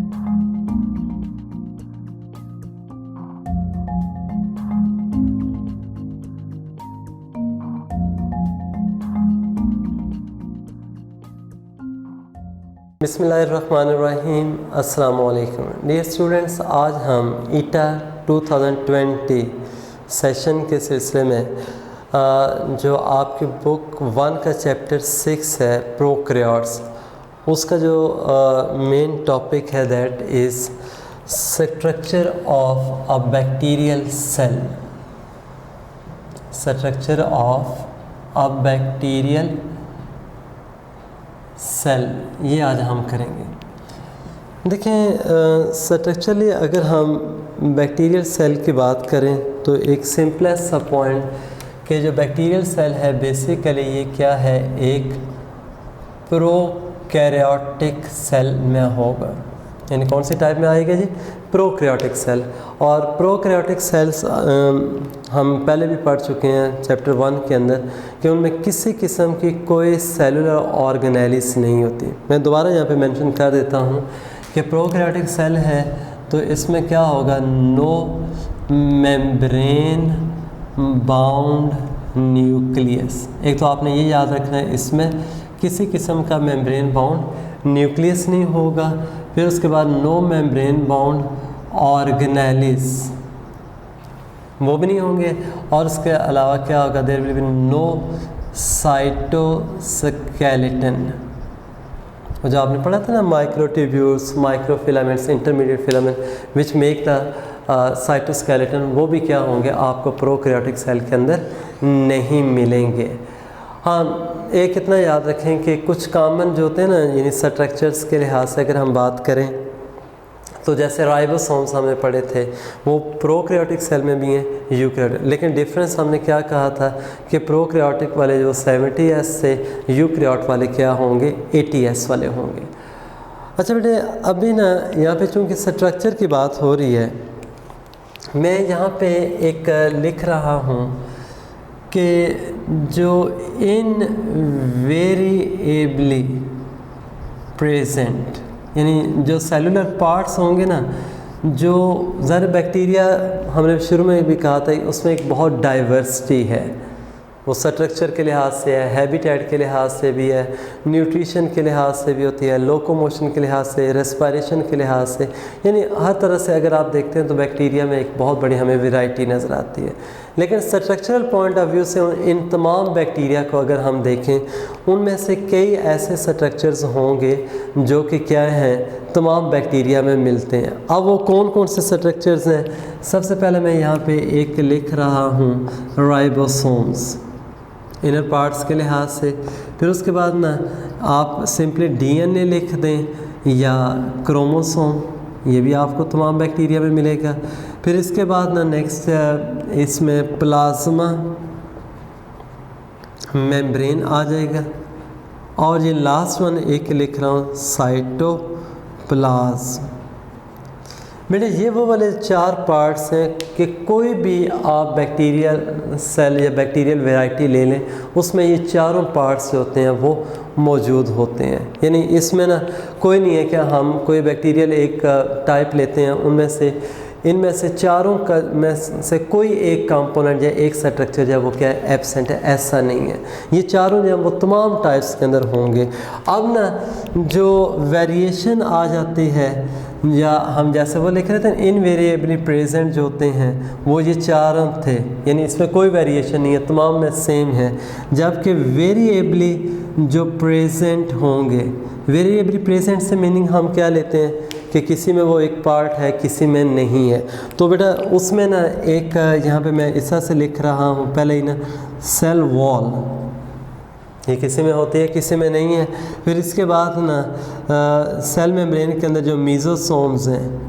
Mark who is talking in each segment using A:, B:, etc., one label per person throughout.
A: बिस्मिल्लाहिर्रहमानिर्रहीम। अस्सलाम वालेकुम डियर स्टूडेंट्स, आज हम ईटा 2020 सेशन के सिलसिले में जो आपकी बुक 1 का चैप्टर 6 है प्रोकैरियोट्स, उसका जो मेन टॉपिक है that is structure of a bacterial cell. Structure of a bacterial cell, ये आज हम करेंगे। देखें, स्ट्रक्चरली अगर हम बैक्टीरियल सेल की बात करें तो एक सिंपलेस्ट सा पॉइंट कि जो बैक्टीरियल सेल है बेसिकली ये क्या है, एक प्रोकैरियोटिक सेल में होगा। यानी कौन सी टाइप में आएगा जी? Prokaryotic cell. और प्रोकैरियोटिक सेल्स हम पहले भी पढ़ चुके हैं चैप्टर 1 के अंदर कि उनमें किसी किस्म की कोई सेलुलर ऑर्गेनेलिस नहीं होती। मैं दोबारा यहाँ पे मेंशन कर देता हूँ कि प्रोकैरियोटिक सेल है तो इसमें क्या होगा, नो मेम्ब्रेन बाउंड न्यूक्लियस। एक तो आपने ये याद रखना है, इसमें किसी किस्म का मेम्ब्रेन बाउंड न्यूक्लियस नहीं होगा। फिर उसके बाद नो मेम्ब्रेन बाउंड ऑर्गेनेलिस, वो भी नहीं होंगे। और उसके अलावा क्या होगा, there will be no cytoskeleton. जो आपने पढ़ा था ना, microtubules, microfilaments, intermediate filament which make the cytoskeleton, वो भी क्या होंगे, आपको प्रोकैरियोटिक सेल के अंदर नहीं मिलेंगे। हाँ, एक इतना याद रखें कि कुछ कॉमन जो होते हैं ना, यानी स्ट्रक्चर्स के लिहाज से अगर हम बात करें तो जैसे राइबोसोम्स हमने पढ़े थे, वो प्रोकैरियोटिक सेल में भी हैं, यूकैरियोटिक। लेकिन डिफरेंस हमने क्या कहा था कि प्रोकैरियोटिक वाले जो 70S से यूकैरियोट वाले क्या होंगे, 80S वाले होंगे। अच्छा बेटे, अभी ना यहाँ पे चूँकि स्ट्रक्चर की बात हो रही है, मैं यहाँ पे एक लिख रहा हूँ कि जो इनवेरिएबली प्रेजेंट, यानी जो सेलुलर पार्ट्स होंगे ना, जो ज़रा बैक्टीरिया हमने शुरू में भी कहा था उसमें एक बहुत डाइवर्सिटी है। वो स्ट्रक्चर के लिहाज से है, हैबिटेट के लिहाज से भी है, न्यूट्रिशन के लिहाज से भी होती है, लोकोमोशन के लिहाज से, रेस्पिरेशन के लिहाज से, यानी हर तरह से अगर आप देखते हैं तो बैक्टीरिया में एक बहुत बड़ी हमें वैरायटी नज़र आती है। लेकिन स्ट्रक्चरल पॉइंट ऑफ व्यू से इन तमाम बैक्टीरिया को अगर हम देखें, उनमें से कई ऐसे स्ट्रक्चर्स होंगे जो कि क्या हैं, तमाम बैक्टीरिया में मिलते हैं। अब वो कौन कौन से स्ट्रक्चर्स हैं? सबसे पहले मैं यहाँ पे एक लिख रहा हूँ राइबोसोम्स, इनर पार्ट्स के लिहाज से। फिर उसके बाद ना आप सिंपली DNA लिख दें या क्रोमोसोम, ये भी आपको तमाम बैक्टीरिया में मिलेगा। फिर इसके बाद ना नेक्स्ट इसमें प्लाज्मा मेम्ब्रेन आ जाएगा। और ये लास्ट वन एक लिख रहा हूँ, साइटोप्लाज्म। बेटे, ये वो वाले 4 पार्ट्स हैं कि कोई भी आप बैक्टीरियल सेल या बैक्टीरियल वैरायटी ले लें, उसमें ये चारों पार्ट्स जो होते हैं वो मौजूद होते हैं। यानी इसमें ना कोई नहीं है कि हम कोई बैक्टीरियल एक टाइप लेते हैं, इनमें से चारों का में से कोई एक कंपोनेंट या एक स्ट्रक्चर जो है वो क्या है, एब्सेंट है। ऐसा नहीं है, ये चारों जो है वो तमाम टाइप्स के अंदर होंगे। अब ना जो वेरिएशन आ जाती है, या हम जैसे वो लिख रहे थे इनवेरिएबली प्रेजेंट जो होते हैं, वो ये चारों थे, यानी इसमें कोई वेरिएशन नहीं है, तमाम में सेम है। जबकि वेरिएबली जो प्रेजेंट होंगे, वेरिएबली प्रेजेंट से मीनिंग हम क्या लेते हैं कि किसी में वो एक पार्ट है, किसी में नहीं है। तो बेटा उसमें ना एक यहाँ पे मैं इस तरह से लिख रहा हूँ, पहले ही ना सेल वॉल, ये किसी में होती है, किसी में नहीं है। फिर इसके बाद ना सेल मेम्ब्रेन के अंदर जो मीजोसोम्स हैं,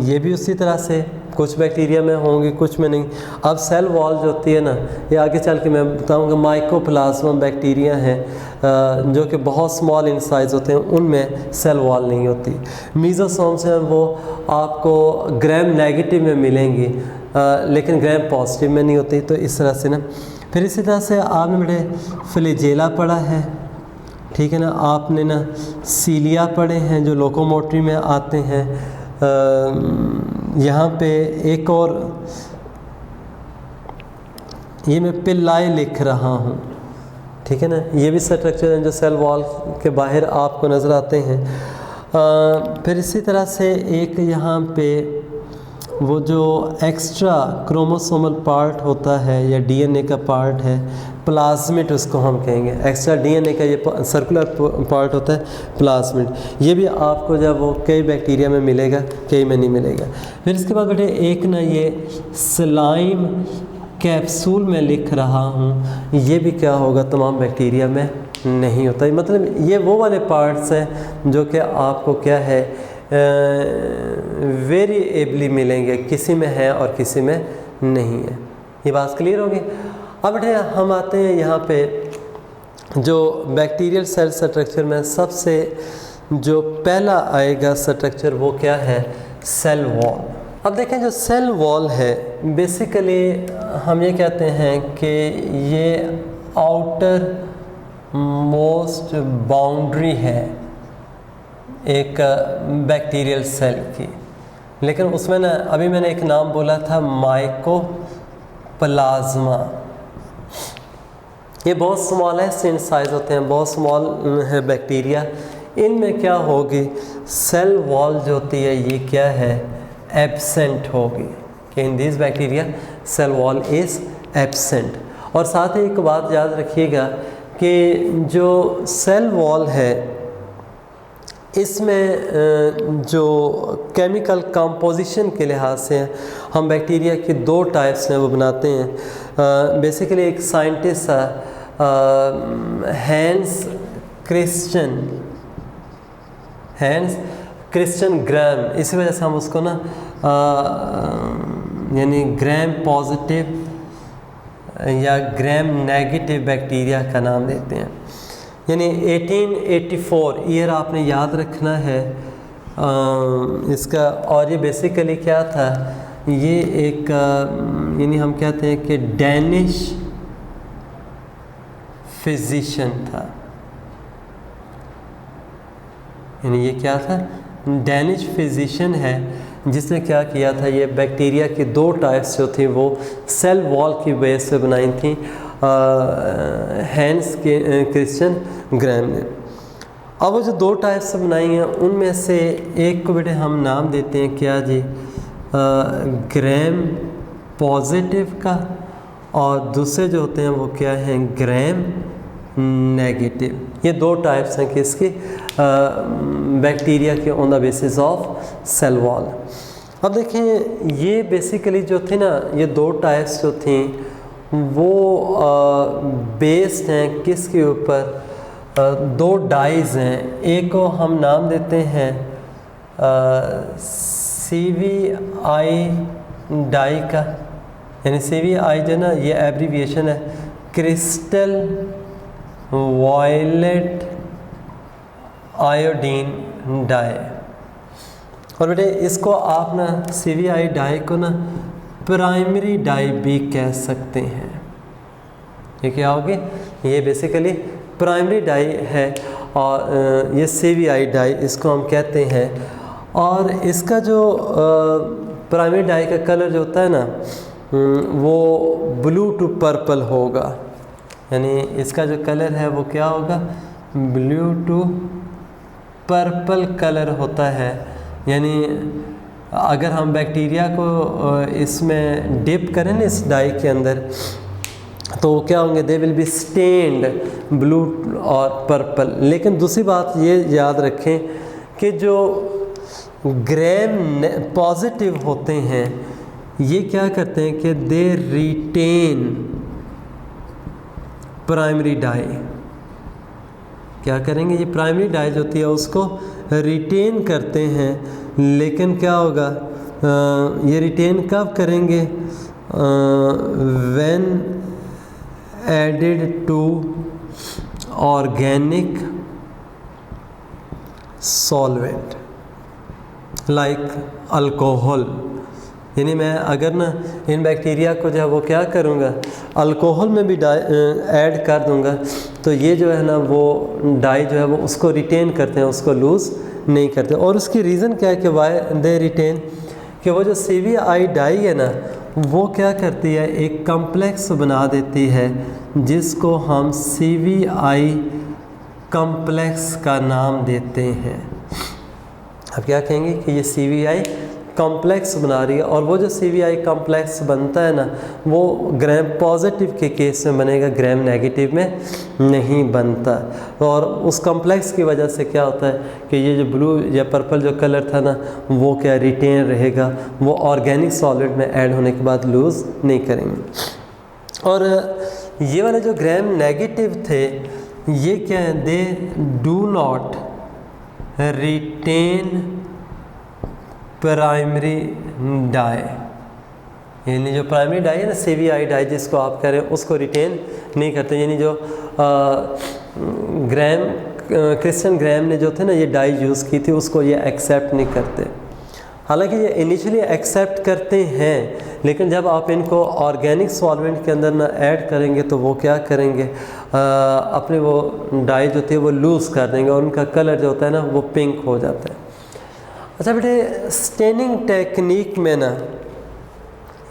A: ये भी उसी तरह से कुछ बैक्टीरिया में होंगे, कुछ में नहीं। अब सेल वॉल जो होती है ना, ये आगे चल के मैं बताऊंगा, माइकोप्लाज्मा बैक्टीरिया हैं जो कि बहुत स्मॉल इन साइज़ होते हैं, उनमें सेल वॉल नहीं होती। मीजोसोम्स हैं वो आपको ग्राम नेगेटिव में मिलेंगी, लेकिन ग्राम पॉजिटिव में नहीं होती। तो इस तरह से ना, फिर इसी तरह से आपने बड़े फ्लैजेला पढ़ा है, ठीक है ना। आपने ना सीलिया पढ़े हैं जो लोकोमोटरी में आते हैं। यहाँ पे एक और ये मैं पिल्लाई लिख रहा हूँ, ठीक है ना। ये भी स्ट्रक्चर हैं जो सेल वॉल के बाहर आपको नज़र आते हैं। फिर इसी तरह से एक यहाँ पे वो जो एक्स्ट्रा क्रोमोसोमल पार्ट होता है या डीएनए का पार्ट है, प्लाज्मिड उसको हम कहेंगे। एक्स्ट्रा डीएनए का ये सर्कुलर पार्ट होता है प्लाज्मिड। ये भी आपको जब वो कई बैक्टीरिया में मिलेगा, कई में नहीं मिलेगा। फिर इसके बाद बेटे एक ना ये स्लाइम कैप्सूल में लिख रहा हूँ, ये भी क्या होगा, तमाम बैक्टीरिया में नहीं होता। मतलब ये वो वाले पार्ट्स हैं जो कि आपको क्या है वेरिएबली मिलेंगे, किसी में है और किसी में नहीं है। ये बात क्लियर होगी। अब बेटे हम आते हैं यहाँ पे जो बैक्टीरियल सेल स्ट्रक्चर में सबसे जो पहला आएगा स्ट्रक्चर वो क्या है, सेल वॉल। अब देखें जो सेल वॉल है बेसिकली हम ये कहते हैं कि ये आउटर मोस्ट बाउंड्री है एक बैक्टीरियल सेल की। लेकिन उसमें ना अभी मैंने एक नाम बोला था माइकोप्लाज्मा। ये बहुत स्मॉल है, इन साइज़ होते हैं, बहुत स्मॉल है बैक्टीरिया। इनमें क्या होगी, सेल वॉल जो होती है ये क्या है, एब्सेंट होगी। कि in this bacteria cell wall is absent. और साथ ही एक बात याद रखिएगा कि जो सेल वॉल है इसमें जो केमिकल कंपोजिशन के लिहाज से हम बैक्टीरिया के दो टाइप्स हैं वो बनाते हैं। बेसिकली एक साइंटिस्ट हैंस क्रिश्चियन ग्राम, इसी वजह से हम उसको ना यानी ग्राम पॉजिटिव या ग्राम नेगेटिव बैक्टीरिया का नाम देते हैं। यानी 1884 ईयर आपने याद रखना है इसका। और ये बेसिकली क्या था, ये एक यानी हम कहते हैं कि डैनिश फिजिशियन था। यानी ये क्या था, डैनिश फिजिशियन है जिसने क्या किया था, ये बैक्टीरिया की दो टाइप्स जो थी वो सेल वॉल की बेस पे बनाई थी हैंस क्रिश्चियन ग्राम ने। अब वो जो दो टाइप्स बनाई हैं उनमें से एक को बेटे हम नाम देते हैं क्या जी, ग्राम पॉजिटिव का, और दूसरे जो होते हैं वो क्या हैं, ग्राम नेगेटिव। ये दो टाइप्स हैं किसकी, बैक्टीरिया के on the basis of cell wall. अब देखें ये बेसिकली जो थी ना, ये दो टाइप्स जो थी वो बेस्ड हैं किसके ऊपर, दो डाइज हैं। एक को हम नाम देते हैं CVI डाई का, यानी CVI जो ना ये एब्रीविएशन है क्रिस्टल वायलेट आयोडीन डाई। और बेटे इसको आप ना CVI डाई को ना प्राइमरी डाई भी कह सकते हैं। ये क्या होगी, ये बेसिकली प्राइमरी डाई है और ये CVI डाई इसको हम कहते हैं। और इसका जो प्राइमरी डाई का कलर जो होता है ना वो ब्लू टू पर्पल होगा। यानी इसका जो कलर है वो क्या होगा, ब्लू टू पर्पल कलर होता है। यानी अगर हम बैक्टीरिया को इसमें डिप करें ना इस डाई के अंदर तो क्या होंगे, they will be stained blue और पर्पल। लेकिन दूसरी बात ये याद रखें कि जो ग्राम पॉजिटिव होते हैं ये क्या करते हैं कि दे रिटेन प्राइमरी डाई। क्या करेंगे, ये प्राइमरी डाई जो होती है उसको रिटेन करते हैं। लेकिन क्या होगा, ये रिटेन कब करेंगे, when added to organic solvent like alcohol यानी मैं अगर ना इन बैक्टीरिया को जो है वो क्या करूँगा, अल्कोहल में भी ऐड कर दूँगा, तो ये जो है ना वो डाई जो है वो उसको रिटेन करते हैं, उसको लूज़ नहीं करते। और उसकी रीज़न क्या है कि वाई दे रिटेन, कि वो जो CVI डाई है ना वो क्या करती है, एक कम्प्लेक्स बना देती है जिसको हम CVI कम्प्लेक्स का नाम देते हैं। अब क्या कहेंगे कि ये CVI कॉम्प्लेक्स बना रही है, और वो जो CVI कॉम्प्लेक्स बनता है ना वो ग्राम पॉजिटिव के केस में बनेगा, ग्राम नेगेटिव में नहीं बनता। और उस कॉम्प्लेक्स की वजह से क्या होता है कि ये जो ब्लू या पर्पल जो कलर था ना वो क्या रिटेन रहेगा, वो ऑर्गेनिक सॉलिड में ऐड होने के बाद लूज़ नहीं करेंगे। और ये वाले जो ग्राम नेगेटिव थे ये क्या है, they do not retain primary dye, यानी जो प्राइमरी डाई है ना CVI डाई जिसको आप कह रहे हैं उसको रिटेन नहीं करते। यानी जो क्रिस्टियन ग्राम ने जो थे ना ये डाई यूज़ की थी उसको ये एक्सेप्ट नहीं करते। हालांकि ये इनिशियली एक्सेप्ट करते हैं, लेकिन जब आप इनको ऑर्गेनिक सॉल्वेंट के अंदर ना ऐड करेंगे तो वो क्या करेंगे, अपने वो डाई जो थी वो लूज़ कर देंगे और उनका कलर जो होता है ना वो पिंक हो जाता है। अच्छा बेटे, स्टेनिंग टेक्निक में ना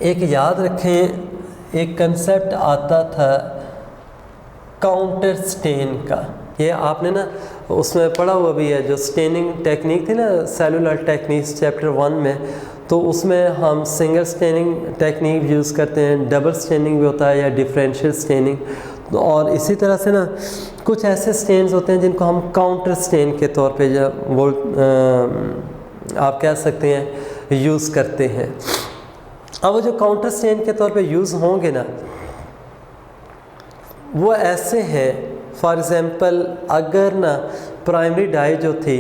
A: एक याद रखें, एक कंसेप्ट आता था काउंटर स्टेन का। ये आपने ना उसमें पढ़ा हुआ भी है, जो स्टेनिंग टेक्निक थी ना सेलुलर टेक्निक्स चैप्टर 1 में, तो उसमें हम सिंगल स्टेनिंग टेक्निक यूज़ करते हैं, डबल स्टेनिंग भी होता है या डिफरेंशियल स्टेनिंग। और इसी तरह से ना कुछ ऐसे स्टेन्स होते हैं जिनको हम काउंटर स्टेन के तौर पे वो आप कह सकते हैं यूज़ करते हैं। अब वो जो काउंटर स्टेन के तौर पे यूज़ होंगे ना वो ऐसे हैं, फॉर एग्ज़ाम्पल अगर ना प्राइमरी डाई जो थी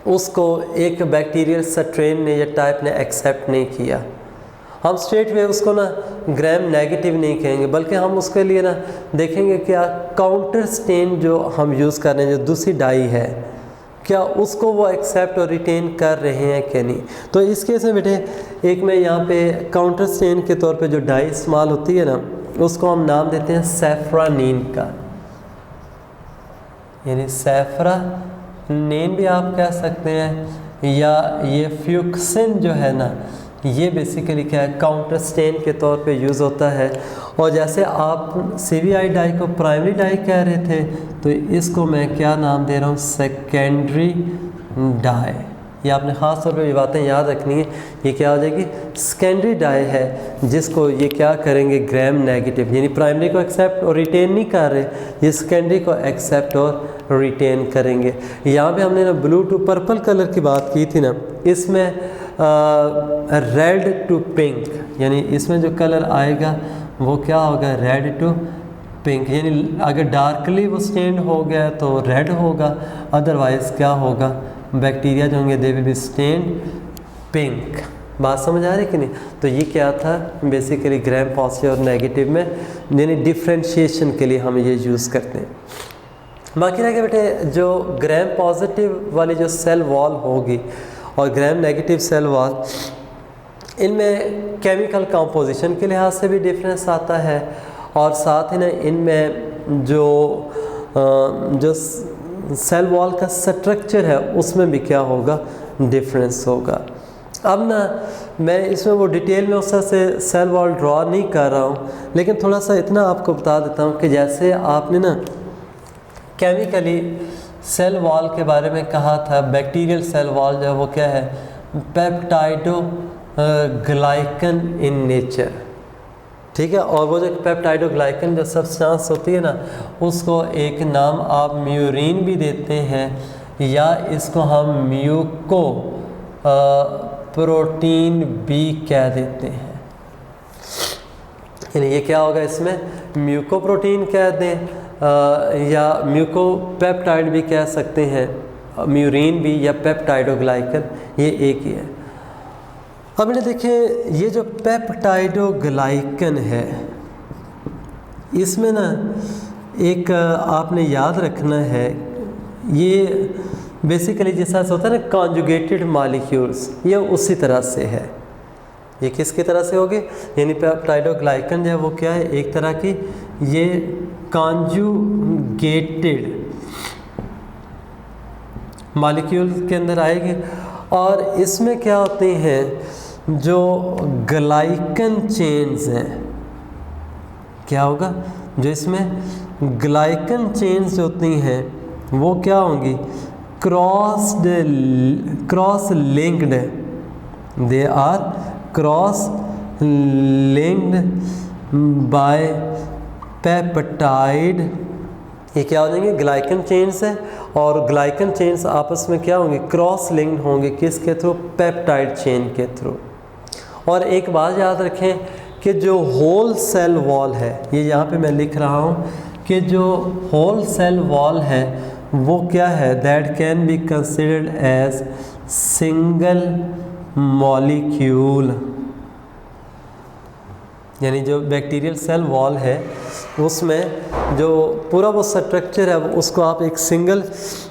A: उसको एक बैक्टीरियल स्ट्रेन ने या टाइप ने एक्सेप्ट नहीं किया, हम स्ट्रेट वे उसको ना ग्राम नेगेटिव नहीं कहेंगे, बल्कि हम उसके लिए ना देखेंगे क्या काउंटर स्टेन जो हम यूज़ कर रहे हैं, जो दूसरी डाई है, क्या उसको वो एक्सेप्ट और रिटेन कर रहे हैं कि नहीं। तो इस केस में बेटे एक मैं यहाँ पे काउंटर स्टेन के तौर पे जो डाई इस्तेमाल होती है ना उसको हम नाम देते हैं सैफ्रानीन का, यानी सैफ्रानीन भी आप कह सकते हैं, या ये फ्यूक्सिन जो है ना ये बेसिकली क्या है, काउंटर स्टेन के तौर पे यूज़ होता है। और जैसे आप CVI डाई को प्राइमरी डाई कह रहे थे तो इसको मैं क्या नाम दे रहा हूँ, सेकेंडरी डाई। ये आपने ख़ास तौर पे ये बातें याद रखनी है, ये क्या हो जाएगी, सेकेंडरी डाई है जिसको ये क्या करेंगे, ग्राम नेगेटिव, यानी प्राइमरी को एक्सेप्ट और रिटेन नहीं कर रहे, ये सेकेंडरी को एक्सेप्ट और रिटेन करेंगे। यहाँ पे हमने ना ब्लू टू पर्पल कलर की बात की थी ना, इसमें रेड टू पिंक, यानी इसमें जो कलर आएगा वो क्या होगा, रेड टू पिंक, यानी अगर डार्कली वो स्टेन हो गया तो रेड होगा, अदरवाइज़ क्या होगा, बैक्टीरिया जो होंगे they will be stain pink. बात समझ आ रही है कि नहीं। तो ये क्या था बेसिकली ग्राम पॉजिटिव और नेगेटिव में, यानी डिफ्रेंशिएशन के लिए हम ये यूज़ करते हैं। बाकी रह गया बेटे जो ग्राम पॉजिटिव वाली जो सेल वॉल होगी और ग्राम नेगेटिव सेल वॉल, इनमें केमिकल कंपोजिशन के लिहाज से भी डिफरेंस आता है, और साथ ही ना इनमें जो सेल वॉल का स्ट्रक्चर है उसमें भी क्या होगा, डिफरेंस होगा। अब ना मैं इसमें वो डिटेल में उस तरह से सेल वॉल ड्रॉ नहीं कर रहा हूँ, लेकिन थोड़ा सा इतना आपको बता देता हूँ कि जैसे आपने ना केमिकली सेल वॉल के बारे में कहा था, बैक्टीरियल सेल वॉल जो है वो क्या है, पेप्टाइडो ग्लाइकन इन नेचर, ठीक है। और वो जो पेप्टाइडोग्लाइकन जो सब्सटेंस होती है ना उसको एक नाम आप म्यूरिन भी देते हैं, या इसको हम म्यूको प्रोटीन भी कह देते हैं। यानी ये क्या होगा, इसमें म्यूको प्रोटीन कह दें या म्यूको पेप्टाइड भी कह सकते हैं, म्यूरिन भी या पेप्टाइडोग्लाइकन, ये एक ही है। अब इन्हें देखें, ये जो पेप्टाइडोग्लाइकन है इसमें ना एक आपने याद रखना है, ये बेसिकली जैसा होता है ना कॉन्जुगेटेड मॉलिक्यूल्स, ये उसी तरह से है। ये किसकी तरह से होगी, यानी पेप्टाइडोग्लाइकन जो है वो क्या है, एक तरह की ये कॉन्जुगेटेड मॉलिक्यूल के अंदर आएगी। और इसमें क्या होती हैं, जो ग्लाइकन चेन्स हैं, क्या होगा, जो इसमें ग्लाइकन चेन्स होती हैं वो क्या होंगी, cross linked, they are cross linked by peptide. ये क्या हो जाएंगे, ग्लाइकन चेन्स है, और ग्लाइकन चेन्स आपस में क्या होंगे, क्रॉस लिंक्ड होंगे, किसके थ्रू, पेप्टाइड चेन के थ्रू। और एक बात याद रखें कि जो होल सेल वॉल है, ये यहाँ पे मैं लिख रहा हूँ कि जो होल सेल वॉल है वो क्या है, that can be considered as single molecule, यानी जो बैक्टीरियल सेल वॉल है उसमें जो पूरा वो स्ट्रक्चर है उसको आप एक सिंगल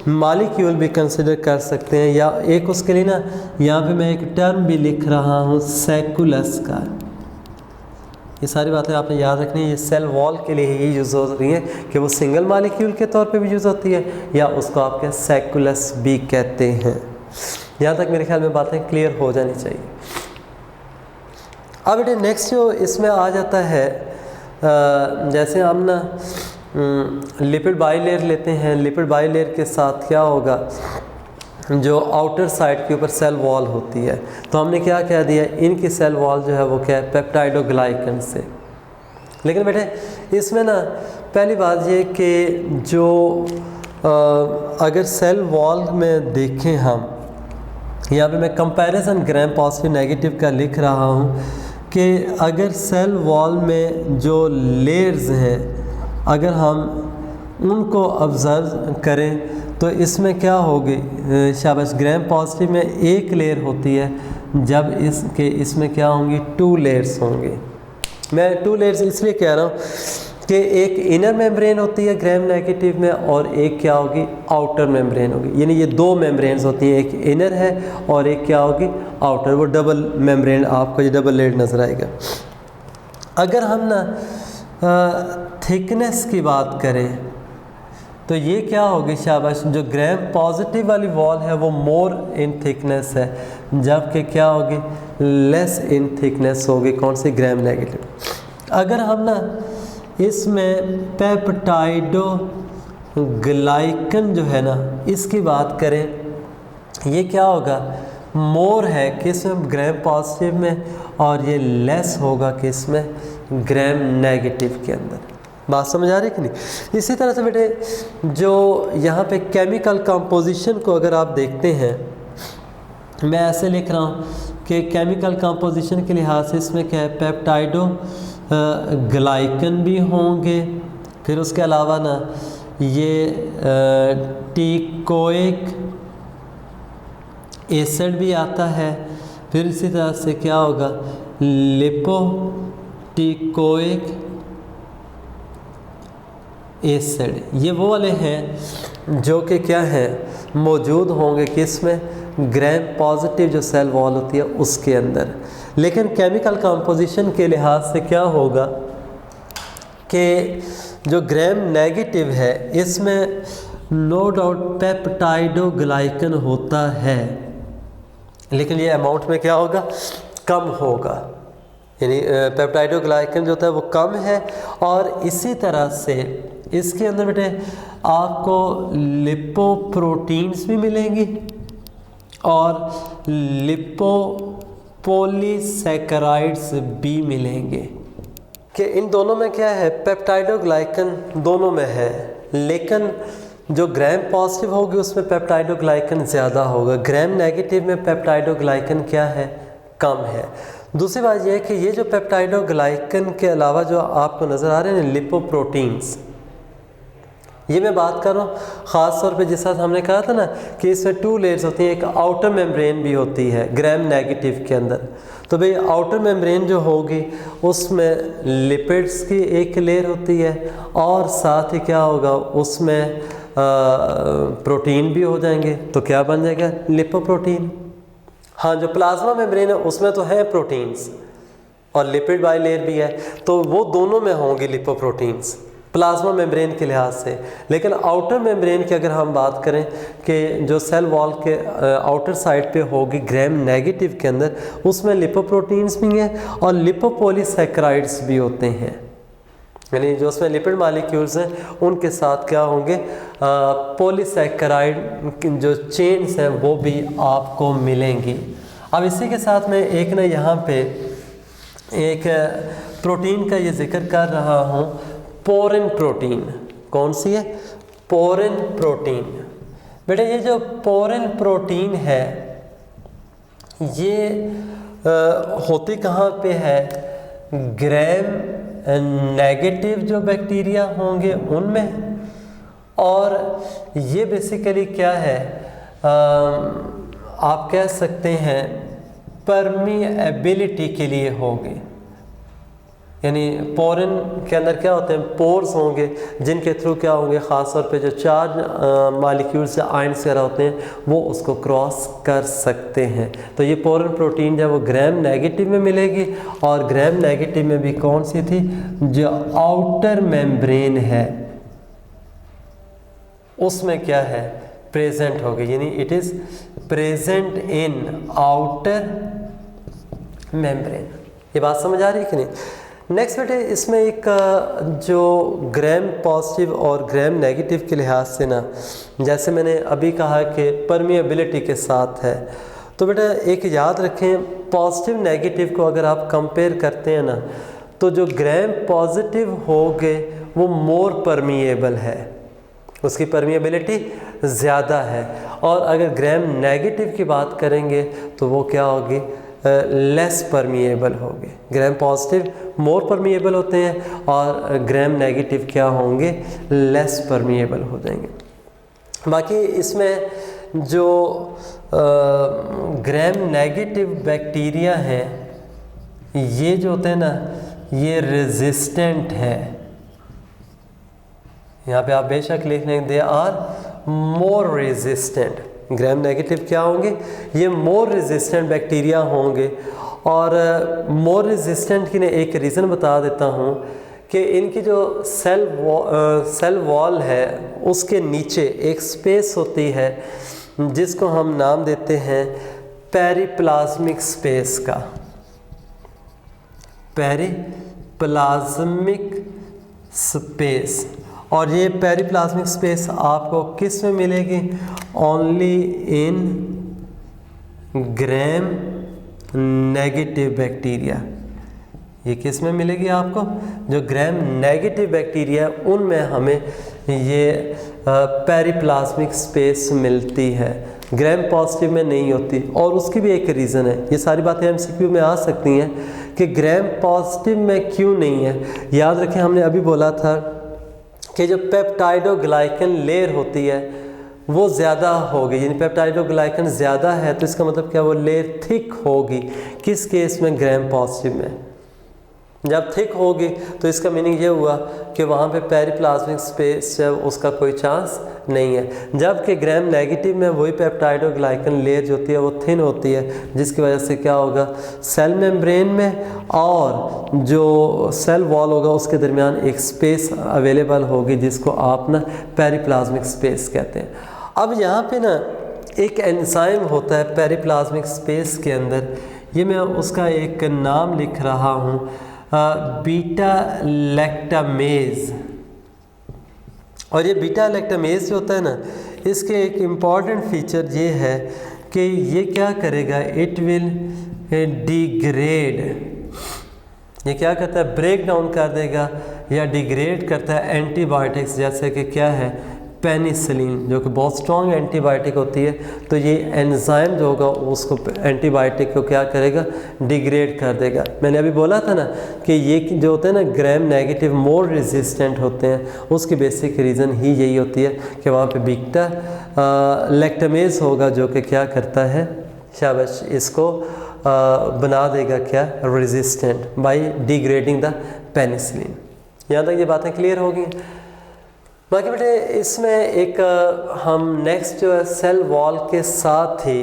A: मॉलिक्यूल भी कंसिडर कर सकते हैं, या एक उसके लिए ना यहाँ पे मैं एक टर्म भी लिख रहा हूँ सैकुलस का। ये सारी बातें आपने याद रखनी है, ये सेल वॉल के लिए ही यूज़ हो रही है कि वो सिंगल मॉलिक्यूल के तौर पे भी यूज़ होती है, या उसको आप क्या सैकुलस भी कहते हैं। यहाँ तक मेरे ख्याल में बातें क्लियर हो जानी चाहिए। अब बेटे नेक्स्ट जो इसमें आ जाता है, जैसे हम ना लिपिड बाइलेयर लेते हैं, लिपिड बाइलेयर के साथ क्या होगा, जो आउटर साइड के ऊपर सेल वॉल होती है, तो हमने क्या कह दिया, इनकी सेल वॉल जो है वो क्या है, पेप्टाइडोग्लाइकन से। लेकिन बेटे इसमें ना पहली बात ये कि जो अगर सेल वॉल में देखें हम, यहाँ पे मैं कंपैरिजन ग्राम पॉजिटिव नेगेटिव का लिख रहा हूँ कि अगर सेल वॉल में जो लेयर्स हैं अगर हम उनको ऑब्ज़र्व करें तो इसमें क्या होगी, शाबाश, ग्राम पॉजिटिव में एक लेयर होती है, जब इसमें क्या होंगी, 2 लेयर्स होंगे। मैं 2 लेयर्स इसलिए कह रहा हूँ कि एक इनर मेम्ब्रेन होती है ग्राम नेगेटिव में, और एक क्या होगी, आउटर मेम्ब्रेन होगी, यानी ये 2 मेम्ब्रेन्स होती हैं, एक इनर है और एक क्या होगी, आउटर। वो डबल मेम्ब्रेन आपको ये डबल लेयर नज़र आएगा। अगर हम ना थिकनेस की बात करें तो ये क्या होगी, शाबाश, जो ग्राम पॉजिटिव वाली वॉल है वो मोर इन थिकनेस है, जबकि क्या होगी, लेस इन थिकनेस होगी, कौन सी, ग्राम नेगेटिव। अगर हम ना इसमें पेप्टाइडोग्लाइकन जो है ना इसकी बात करें, ये क्या होगा, मोर है किसमें, ग्राम पॉजिटिव में, और ये लेस होगा किसमें, ग्राम नेगेटिव के अंदर। बात समझ आ रही है कि नहीं। इसी तरह से बेटे जो यहाँ पे केमिकल कंपोजिशन को अगर आप देखते हैं, मैं ऐसे लिख रहा हूँ कि केमिकल कंपोजिशन के लिहाज से इसमें क्या है, पेप्टाइडो ग्लाइकन भी होंगे, फिर उसके अलावा ना ये टीकोइक एसिड भी आता है, फिर इसी तरह से क्या होगा, लिपोटीकोइक एसिड। ये वो वाले हैं जो कि क्या है, मौजूद होंगे किस में, ग्राम पॉजिटिव जो सेल वॉल होती है उसके अंदर। लेकिन केमिकल कंपोजिशन के लिहाज से क्या होगा कि जो ग्राम नेगेटिव है इसमें नो डाउट पेप्टाइडोग्लाइकन होता है, लेकिन ये अमाउंट में क्या होगा, कम होगा, यानी पेप्टाइडोग्लाइकन जो होता है वो कम है। और इसी तरह से इसके अंदर बेटे आपको लिपोप्रोटीन्स भी मिलेंगी और लिपोपोलीसैकेराइड्स भी मिलेंगे, कि इन दोनों में क्या है, पेप्टाइडोग्लाइकन दोनों में है, लेकिन जो ग्राम पॉजिटिव होगी उसमें पेप्टाइडोग्लाइकन ज़्यादा होगा, ग्राम नेगेटिव में पेप्टाइडोग्लाइकन क्या है, कम है। दूसरी बात यह है कि ये जो पेप्टाइडोग्लाइकन के अलावा जो आपको नज़र आ रहे हैं लिपोप्रोटीन्स, ये मैं बात कर रहा हूँ ख़ास तौर पे, जिस तरह हमने कहा था ना कि इसमें 2 लेयर्स होती हैं, एक आउटर मेम्ब्रेन भी होती है ग्राम नेगेटिव के अंदर। तो भाई आउटर मेम्ब्रेन जो होगी उसमें लिपिड्स की एक लेयर होती है, और साथ ही क्या होगा, उसमें प्रोटीन भी हो जाएंगे, तो क्या बन जाएगा, लिपोप्रोटीन। हाँ, जो प्लाज्मा मेम्ब्रेन है उसमें तो है प्रोटीन्स और लिपिड बाइलेयर भी है, तो वो दोनों में होंगे लिपोप्रोटीन्स प्लाज्मा मेम्ब्रेन के लिहाज से। लेकिन आउटर मेम्ब्रेन की अगर हम बात करें कि जो सेल वॉल के आउटर साइड पे होगी ग्राम नेगेटिव के अंदर, उसमें लिपोप्रोटीन्स भी हैं और लिपोपॉलीसैकेराइड्स भी होते हैं, यानी जो उसमें लिपिड मालिक्यूल्स हैं उनके साथ क्या होंगे, पॉलीसैकेराइड जो चेन्स हैं वो भी आपको मिलेंगी। अब इसी के साथ मैं एक ना यहाँ पे एक प्रोटीन का ये जिक्र कर रहा हूँ, पोरिन प्रोटीन। कौन सी है? Porin protein. बेटा ये जो पोरिन प्रोटीन है ये होती कहाँ पे है? ग्राम नेगेटिव जो बैक्टीरिया होंगे उनमें, और ये बेसिकली क्या है, आप कह सकते हैं परमीएबिलिटी के लिए होंगे। यानी पोरिन के अंदर क्या होते हैं, पोर्स होंगे जिनके थ्रू क्या होंगे, ख़ास तौर पे जो चार्ज मालिक्यूल्स या आयंस वगैरह होते हैं वो उसको क्रॉस कर सकते हैं। तो ये पोरिन प्रोटीन जो वो ग्राम नेगेटिव में मिलेगी, और ग्राम नेगेटिव में भी कौन सी थी, जो आउटर मेम्ब्रेन है उसमें क्या है, प्रेजेंट होगी, यानी it is present in outer membrane. ये बात समझ आ रही है कि नहीं? नेक्स्ट बेटे इसमें एक जो ग्राम पॉजिटिव और ग्राम नेगेटिव के लिहाज से ना, जैसे मैंने अभी कहा कि परमीएबिलिटी के साथ है, तो बेटा एक याद रखें, पॉजिटिव नेगेटिव को अगर आप कंपेयर करते हैं ना, तो जो ग्राम पॉजिटिव होंगे वो मोर परमीएबल है, उसकी परमीएबिलिटी ज़्यादा है, और अगर ग्राम नेगेटिव की बात करेंगे तो वो क्या होगी, लेस परमीएबल होंगे। ग्राम पॉजिटिव मोर परमीएबल होते हैं और ग्राम नेगेटिव क्या होंगे, लेस परमीएबल हो जाएंगे। बाकी इसमें जो ग्राम नेगेटिव बैक्टीरिया हैं ये जो होते हैं ना, ये रेजिस्टेंट है। यहाँ पे आप बेशक लिख लें they are more resistant. Gram negative क्या होंगे, ये मोर रेजिस्टेंट बैक्टीरिया होंगे। और मोर रेजिस्टेंट की ने एक रीज़न बता देता हूँ कि इनकी जो सेल वॉल है उसके नीचे एक स्पेस होती है जिसको हम नाम देते हैं पेरिप्लाज्मिक स्पेस का। पेरिप्लाज्मिक स्पेस, और ये पेरिप्लाज्मिक स्पेस आपको किस में मिलेगी, only in gram negative bacteria. ये किस में मिलेगी आपको, जो ग्राम नेगेटिव बैक्टीरिया उनमें हमें ये पेरिप्लाज्मिक स्पेस मिलती है, ग्राम पॉजिटिव में नहीं होती। और उसकी भी एक रीज़न है, ये सारी बातें एमसीक्यू में आ सकती हैं कि ग्राम पॉजिटिव में क्यों नहीं है। याद रखें हमने अभी बोला था कि जो पेप्टाइडोग्लाइकन लेयर होती है वो ज़्यादा होगी, यानी पेप्टाइडोग्लाइकन ज़्यादा है तो इसका मतलब क्या, वो लेयर थिक होगी। किस केस में, ग्राम पॉजिटिव में। जब थिक होगी तो इसका मीनिंग ये हुआ कि वहाँ पे पेरिप्लाज्मिक स्पेस जब उसका कोई चांस नहीं है। जबकि ग्राम नेगेटिव में वही पेप्टाइडोग्लाइकन लेयर जो होती है वो थिन होती है, जिसकी वजह से क्या होगा, सेल मेम्ब्रेन में और जो सेल वॉल होगा उसके दरमियान एक स्पेस अवेलेबल होगी जिसको आप ना पेरिप्लाज्मिक स्पेस कहते हैं। अब यहाँ पे ना एक एंजाइम होता है पेरिप्लाज्मिक स्पेस के अंदर, ये मैं उसका एक नाम लिख रहा हूँ, बीटा लैक्टामेज। और ये बीटा लैक्टामेज जो होता है ना, इसके एक इम्पॉर्टेंट फीचर ये है कि ये क्या करेगा, इट विल डिग्रेड, ये क्या करता है, ब्रेक डाउन कर देगा या डिग्रेड करता है एंटीबायोटिक्स, जैसे कि क्या है पेनिसिलिन, जो कि बहुत स्ट्रॉन्ग एंटीबायोटिक होती है। तो ये एंजाइम जो होगा उसको एंटीबायोटिक को क्या करेगा, डिग्रेड कर देगा। मैंने अभी बोला था ना कि ये जो होते हैं ना ग्राम नेगेटिव मोर रेजिस्टेंट होते हैं, उसकी बेसिक रीज़न ही यही होती है कि वहाँ पे बीटा लैक्टामेज होगा जो कि क्या करता है, शाबाश, इसको बना देगा क्या, resistant by degrading the penicillin. यहाँ तक ये बातें क्लियर हो गई। बाकी बेटे इसमें एक हम नेक्स्ट जो है सेल वॉल के साथ ही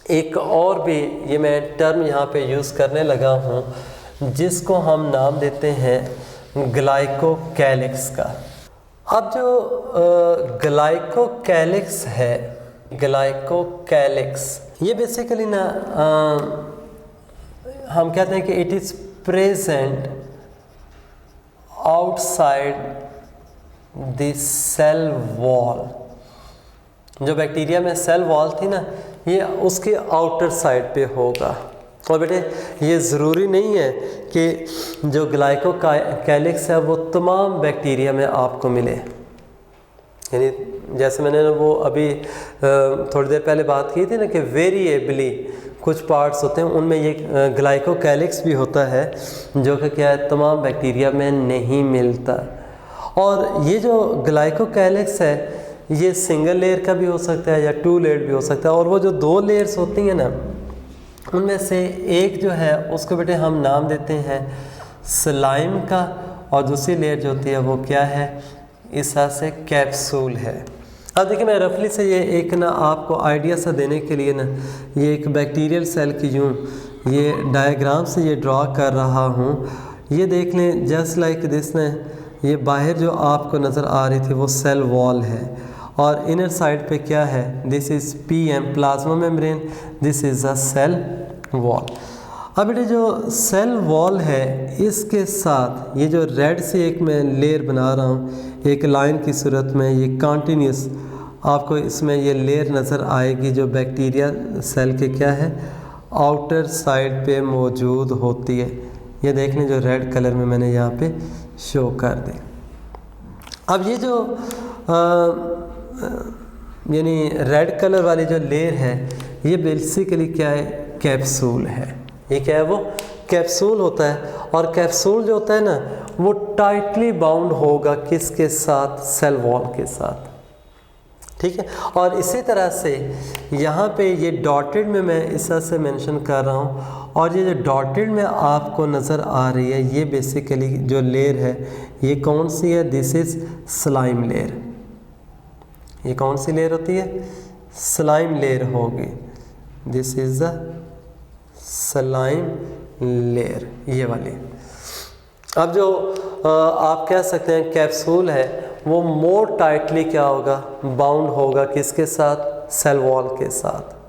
A: एक और भी ये मैं टर्म यहाँ पे यूज़ करने लगा हूँ जिसको हम नाम देते हैं ग्लाइकोकैलिक्स का। अब जो ग्लाइकोकैलिक्स है, ग्लाइकोकैलिक्स ये बेसिकली ना हम कहते हैं कि it is present outside the cell wall. जो बैक्टीरिया में सेल वॉल थी ना, ये उसके आउटर साइड पे होगा। और बेटे ये ज़रूरी नहीं है कि जो ग्लाइकोकैलिक्स है वो तमाम बैक्टीरिया में आपको मिले। यानी जैसे मैंने वो अभी थोड़ी देर पहले बात की थी ना कि वेरिएबली कुछ पार्ट्स होते हैं, उनमें ये ग्लाइकोकैलिक्स भी होता है जो कि क्या है तमाम बैक्टीरिया में नहीं मिलता। और ये जो ग्लाइकोकैलिक्स है ये सिंगल लेयर का भी हो सकता है या 2 लेयर भी हो सकता है। और वो जो 2 लेयर्स होती हैं ना, उनमें से एक जो है उसको बेटे हम नाम देते हैं स्लाइम का, और दूसरी लेयर जो होती है वो क्या है, इस तरह से कैप्सूल है। अब देखिए मैं रफली से ये एक ना आपको आइडिया सा देने के लिए ना ये एक बैक्टीरियल सेल की यूँ ये डायग्राम से ये ड्रॉ कर रहा हूँ। ये देख लें जस्ट लाइक दिस ने, ये बाहर जो आपको नज़र आ रही थी वो सेल वॉल है, और इनर साइड पे क्या है, this is PM plasma membrane, this is a cell wall. अब ये जो सेल वॉल है इसके साथ ये जो रेड से एक मैं लेयर बना रहा हूँ एक लाइन की सूरत में, ये कंटिन्यूस आपको इसमें ये लेयर नज़र आएगी जो बैक्टीरिया सेल के क्या है आउटर साइड पे मौजूद होती है। ये देख लें जो रेड कलर में मैंने यहाँ पे शो कर दी। अब ये जो यानी रेड कलर वाली जो लेयर है ये बेसिकली क्या है, कैप्सूल है। ये क्या है, वो कैप्सूल होता है। और कैप्सूल जो होता है ना वो टाइटली बाउंड होगा किसके साथ, सेल वॉल के साथ, ठीक है। और इसी तरह से यहाँ पे ये डॉटेड में मैं इस तरह से मेंशन कर रहा हूँ, और ये जो डॉटेड में आपको नज़र आ रही है ये बेसिकली जो लेयर है ये कौन सी है, दिस इज़ स्लाइम लेयर। ये कौन सी लेयर होती है, स्लाइम लेयर होगी, this is the slime layer, ये वाली। अब जो आप कह सकते हैं कैप्सूल है वो मोर टाइटली क्या होगा, बाउंड होगा किसके साथ, सेल वॉल के साथ।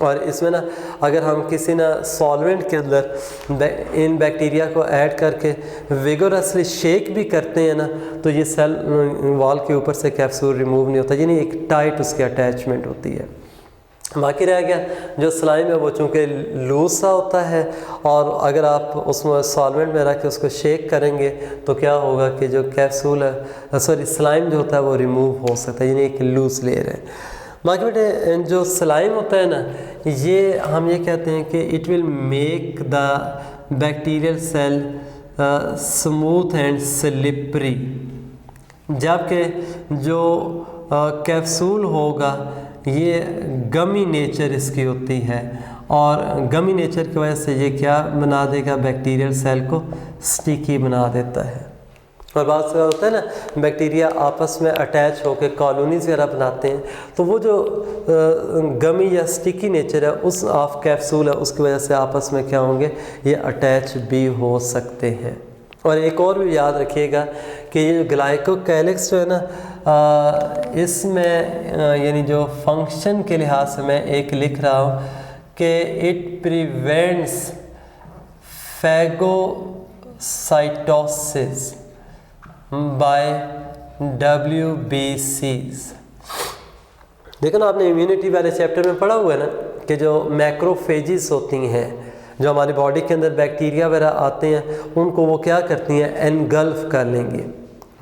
A: और इसमें ना अगर हम किसी ना सॉल्वेंट के अंदर इन बैक्टीरिया को ऐड करके विगोरसली शेक भी करते हैं ना तो ये सेल वॉल के ऊपर से कैप्सूल रिमूव नहीं होता, यानी एक टाइट उसकी अटैचमेंट होती है। बाकी रह गया जो स्लाइम है वो चूँकि लूज सा होता है, और अगर आप उसमें सॉल्वेंट में रख के उसको शेक करेंगे तो क्या होगा कि जो कैप्सूल है सॉरी स्लाइम जो होता है वो रिमूव हो सकता है, यानी एक लूज लेयर है। बाकी बेटे जो स्लाइम होता है ना ये हम ये कहते हैं कि it will make the bacterial cell smooth and slippery, जबकि जो कैप्सूल होगा ये गमी नेचर इसकी होती है, और गमी नेचर की वजह से ये क्या बना देगा, बैक्टीरियल सेल को स्टिकी बना देता है। और बात से होता है ना बैक्टीरिया आपस में अटैच होकर कॉलोनीज वगैरह बनाते हैं, तो वो जो गमी या स्टिकी नेचर है उस ऑफ कैप्सूल है उसकी वजह से आपस में क्या होंगे, ये अटैच भी हो सकते हैं। और एक और भी याद रखिएगा कि ये ग्लाइकोकैलिक्स जो है ना इसमें यानी जो फंक्शन के लिहाज से मैं एक लिख रहा हूँ कि it prevents phagocytosis by WBCs। देखो ना आपने इम्यूनिटी वाले चैप्टर में पढ़ा हुआ है ना कि जो मैक्रोफेजिस होती हैं जो हमारी बॉडी के अंदर बैक्टीरिया वगैरह आते हैं उनको वो क्या करती हैं, एनगल्फ कर लेंगी।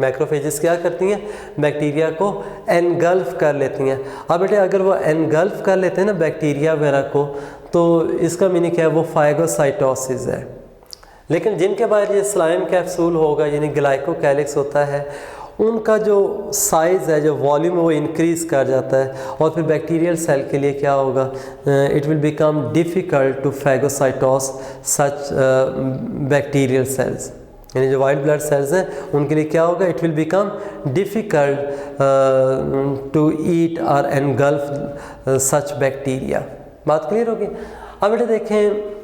A: मैक्रोफेजिस क्या करती हैं, बैक्टीरिया को एनगल्फ कर लेती हैं। अब बेटे अगर वो एनगल्फ कर लेते हैं ना बैक्टीरिया वगैरह को तो इसका मीनिंग क्या है, वो फाइगोसाइटोसिस है। लेकिन जिनके बाद ये स्लाइम कैप्सूल होगा यानी ग्लाइकोकैलिक्स होता है उनका जो साइज़ है जो वॉल्यूम है वो इंक्रीज़ कर जाता है और फिर बैक्टीरियल सेल के लिए क्या होगा, it will become difficult to phagocytose such bacterial cells. यानी जो वाइट ब्लड सेल्स हैं उनके लिए क्या होगा, it will become difficult to eat और एनगल्फ सच बैक्टीरिया। बात क्लियर होगी। अब बेटे देखें,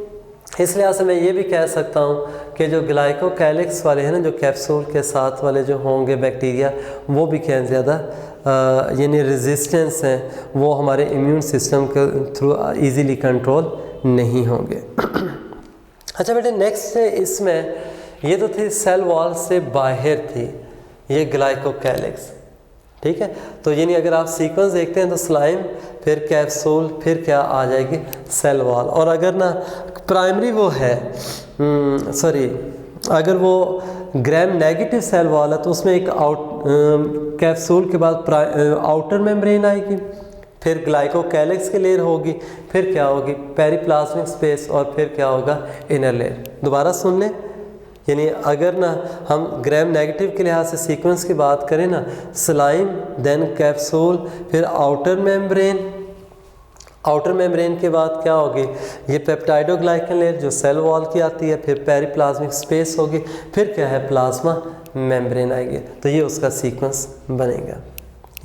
A: इस लिहाज से मैं ये भी कह सकता हूँ कि जो ग्लाइकोकैलिक्स वाले हैं ना, जो कैप्सूल के साथ वाले जो होंगे बैक्टीरिया, वो भी क्या ज़्यादा यानी रेजिस्टेंस हैं, वो हमारे इम्यून सिस्टम के थ्रू इजीली कंट्रोल नहीं होंगे। अच्छा बेटे, नेक्स्ट इसमें ये तो थी सेल वॉल से बाहर थी ये ग्लाइकोकैलिक्स, ठीक है। तो यानी अगर आप सीक्वेंस देखते हैं तो स्लाइम, फिर कैप्सूल, फिर क्या आ जाएगी सेल वॉल। और अगर ना प्राइमरी वो है अगर वो ग्राम नेगेटिव सेल वॉल है तो उसमें एक कैप्सूल के बाद आउटर मेम्ब्रेन आएगी, फिर ग्लाइकोकैलिक्स की लेयर होगी, फिर क्या होगी पेरिप्लाज्मिक स्पेस, और फिर क्या होगा इनर लेयर। दोबारा सुन लें, यानी अगर ना हम ग्राम नेगेटिव के लिहाज से सीक्वेंस की बात करें ना, स्लाइम, देन कैप्सूल, फिर आउटर मेम्ब्रेन के बाद क्या होगी ये पेप्टाइडोग्लाइकन लेयर जो सेल वॉल की आती है, फिर पेरिप्लाज्मिक स्पेस होगी, फिर क्या है प्लाज्मा मेम्ब्रेन आएगी। तो ये उसका सीक्वेंस बनेगा।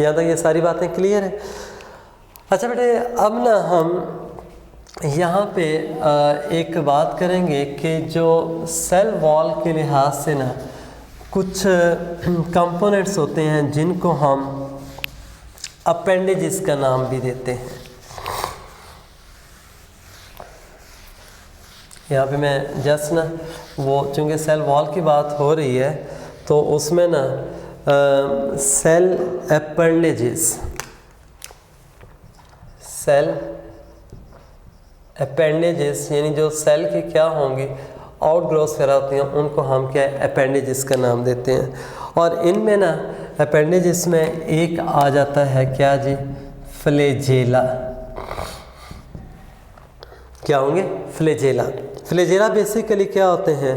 A: यहाँ तक ये सारी बातें क्लियर है। अच्छा बेटे, अब ना हम यहाँ पे एक बात करेंगे कि जो सेल वॉल के लिहाज से ना कुछ कंपोनेंट्स होते हैं जिनको हम अपेंडेजेस का नाम भी देते हैं। यहाँ पे मैं जस्ट ना वो चूँकि सेल वॉल की बात हो रही है तो उसमें ना सेल अपेंडेजेस यानी जो सेल की क्या होंगी आउटग्रोथ वगैरह होती हैं, उनको हम क्या अपेंडेजेस का नाम देते हैं। और इनमें ना अपेंडेजेस में एक आ जाता है क्या जी, फ्लैजेला। क्या होंगे फ्लैजेला बेसिकली क्या होते हैं,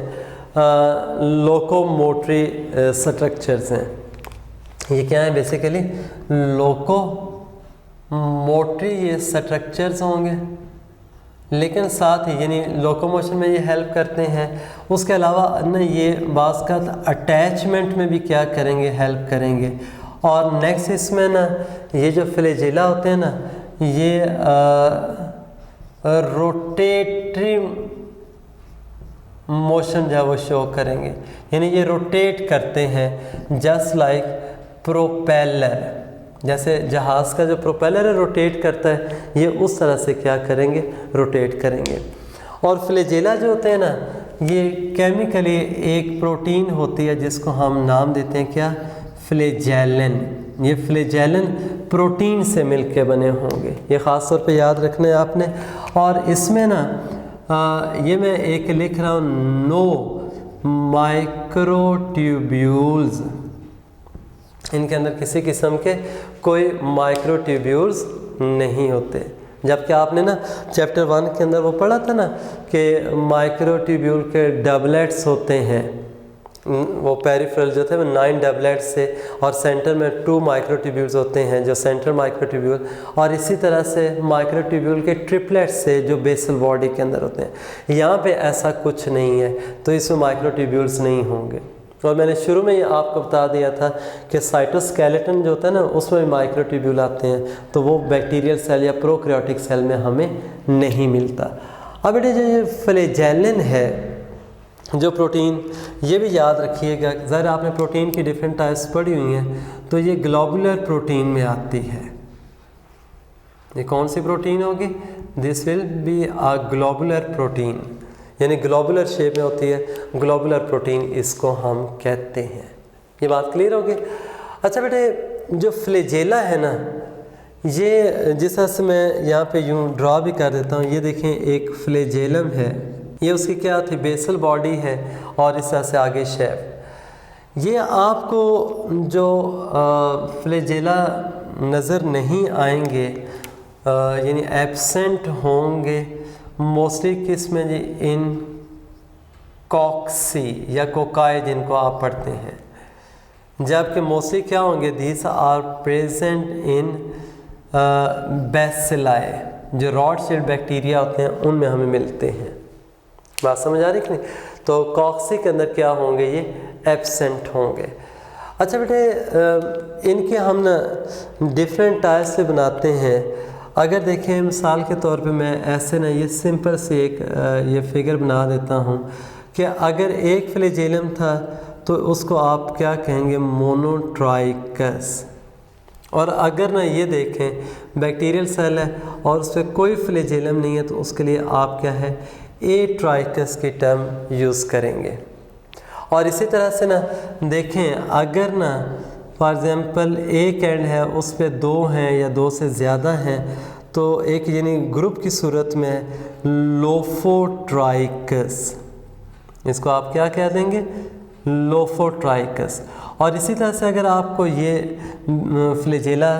A: लोकोमोटरी स्ट्रक्चर्स हैं। ये क्या है बेसिकली लोकोमोटरी ये स्ट्रक्चर्स होंगे, लेकिन साथ ही यानी लोकोमोशन में ये हेल्प करते हैं। उसके अलावा न ये बाज़ का अटैचमेंट में भी क्या करेंगे, हेल्प करेंगे। और नेक्स्ट इसमें ना ये जो फ्लैजेला होते हैं ना ये रोटेटरी मोशन जो है वो शो करेंगे, यानी ये रोटेट करते हैं जस्ट लाइक प्रोपेलर। जैसे जहाज़ का जो प्रोपेलर है रोटेट करता है, ये उस तरह से क्या करेंगे, रोटेट करेंगे। और फ्लैजेला जो होते हैं ना ये केमिकली एक प्रोटीन होती है जिसको हम नाम देते हैं क्या, फ्लैजेलन। ये फ्लैजेलन प्रोटीन से मिलके बने होंगे, ये ख़ास तौर पे याद रखना है आपने। और इसमें ना ये मैं एक लिख रहा हूँ नो माइक्रोट्यूब्यूल्स, इनके अंदर किसी किस्म के कोई माइक्रोट्यूब्यूल्स नहीं होते। जबकि आपने ना चैप्टर 1 के अंदर वो पढ़ा था ना कि माइक्रोट्यूब्यूल के डबलेट्स होते हैं, वो पेरिफेरल जो थे वो 9 डबलेट्स से, और सेंटर में 2 माइक्रोट्यूब्यूल्स होते हैं जो सेंट्रल माइक्रोट्यूब्यूल, और इसी तरह से माइक्रोट्यूब्यूल के ट्रिपलेट्स से जो बेसल बॉडी के अंदर होते हैं। यहाँ पे ऐसा कुछ नहीं है, तो इसमें माइक्रोट्यूब्यूल्स नहीं होंगे। और मैंने शुरू में ही आपको बता दिया था कि साइटोस्केलेटन जो होता है ना उसमें माइक्रोट्यूब्यूल आते हैं, तो वो बैक्टीरियल सेल या प्रोकैरियोटिक सेल में हमें नहीं मिलता। अब बेटे जो ये फ्लैजेलन है जो प्रोटीन, ये भी याद रखिएगा, ज़रा आपने प्रोटीन की डिफरेंट टाइप्स पढ़ी हुई हैं, तो ये ग्लोबुलर प्रोटीन में आती है। ये कौन सी प्रोटीन होगी, this will be a globular protein, यानी ग्लोबुलर शेप में होती है, ग्लोबुलर प्रोटीन इसको हम कहते हैं। ये बात क्लियर होगी। अच्छा बेटे, जो फ्लैजेला है ना, ये जिस तरह से मैं यहाँ पे यूँ ड्रा भी कर देता हूँ, ये देखें एक फ्लैजेलम है, ये उसकी क्या थी बेसल बॉडी है, और इस तरह से आगे शेप। ये आपको जो फ्लैजेला नज़र नहीं आएंगे, यानी एब्सेंट होंगे मोस्टली किस में जी, इन कॉक्सी या कोकाई जिनको आप पढ़ते हैं, जबकि मोस्टली क्या होंगे, these are present in bacilli, जो रॉटशील्ड बैक्टीरिया होते हैं उनमें हमें मिलते हैं। बात समझ आ रही कि नहीं? तो कॉक्सी के अंदर क्या होंगे, ये एब्सेंट होंगे। अच्छा बेटे, इनके हम ना डिफरेंट टाइप से बनाते हैं। अगर देखें मिसाल के तौर पे मैं ऐसे ना ये सिंपल से एक ये फिगर बना देता हूँ कि अगर एक फ्लैजेलम था तो उसको आप क्या कहेंगे, मोनोट्राइकस। और अगर ना ये देखें बैक्टीरियल सेल है और उस पर कोई फ्लैजेलम नहीं है तो उसके लिए आप क्या है, एट्राइकस की टर्म यूज़ करेंगे। और इसी तरह से ना देखें अगर ना फॉर एग्ज़ाम्पल एक एंड है उस पर दो हैं या दो से ज़्यादा हैं तो एक यानी ग्रुप की सूरत में लोफोट्राइकस, इसको आप क्या कह देंगे, लोफोट्राइकस। और इसी तरह से अगर आपको ये फ्लैजेला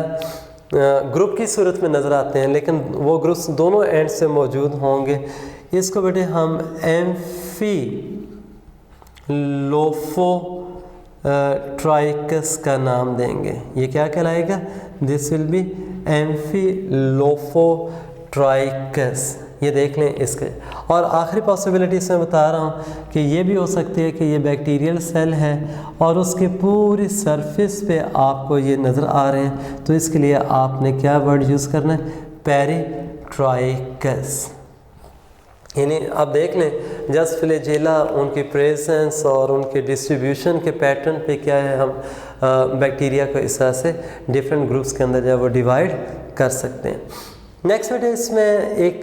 A: ग्रुप की सूरत में नज़र आते हैं लेकिन वो ग्रुप्स दोनों एंड से मौजूद होंगे, इसको बेटे हम एम्फी लोफोट्राइकस का नाम देंगे। ये क्या कहलाएगा, this will be amphi lophotrichous. ये देख लें इसके। और आखिरी पॉसिबिलिटी इसमें बता रहा हूँ कि ये भी हो सकती है कि ये बैक्टीरियल सेल है और उसके पूरी सरफेस पे आपको ये नज़र आ रहे हैं, तो इसके लिए आपने क्या वर्ड यूज़ करना है, पेरिट्राइकस। यानी आप देख लें जस्ट फ्लैजेला उनकी प्रेजेंस और उनके डिस्ट्रीब्यूशन के पैटर्न पे क्या है, हम बैक्टीरिया को इस तरह से डिफरेंट ग्रुप्स के अंदर जो वो डिवाइड कर सकते हैं। नेक्स्ट बेटे इसमें एक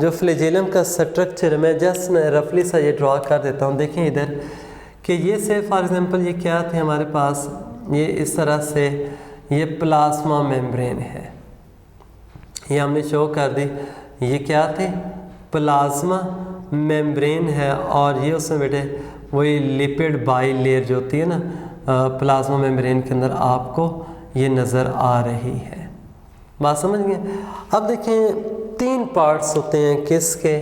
A: जो फ्लैजेलम का स्ट्रक्चर है, मैं जस्ट रफली सा ये ड्रॉ कर देता हूँ। देखें इधर कि ये से फॉर एग्जांपल ये क्या थे हमारे पास, ये इस तरह से ये प्लाज्मा मेम्ब्रेन है, ये हमने शो कर दी। ये क्या थे, प्लाज्मा मेम्ब्रेन है और ये उसमें बेटे वही लिपिड बाई लेयर जो होती है ना प्लाज्मा मेम्ब्रेन के अंदर आपको ये नज़र आ रही है। बात समझ गए। अब देखें तीन पार्ट्स होते हैं किसके,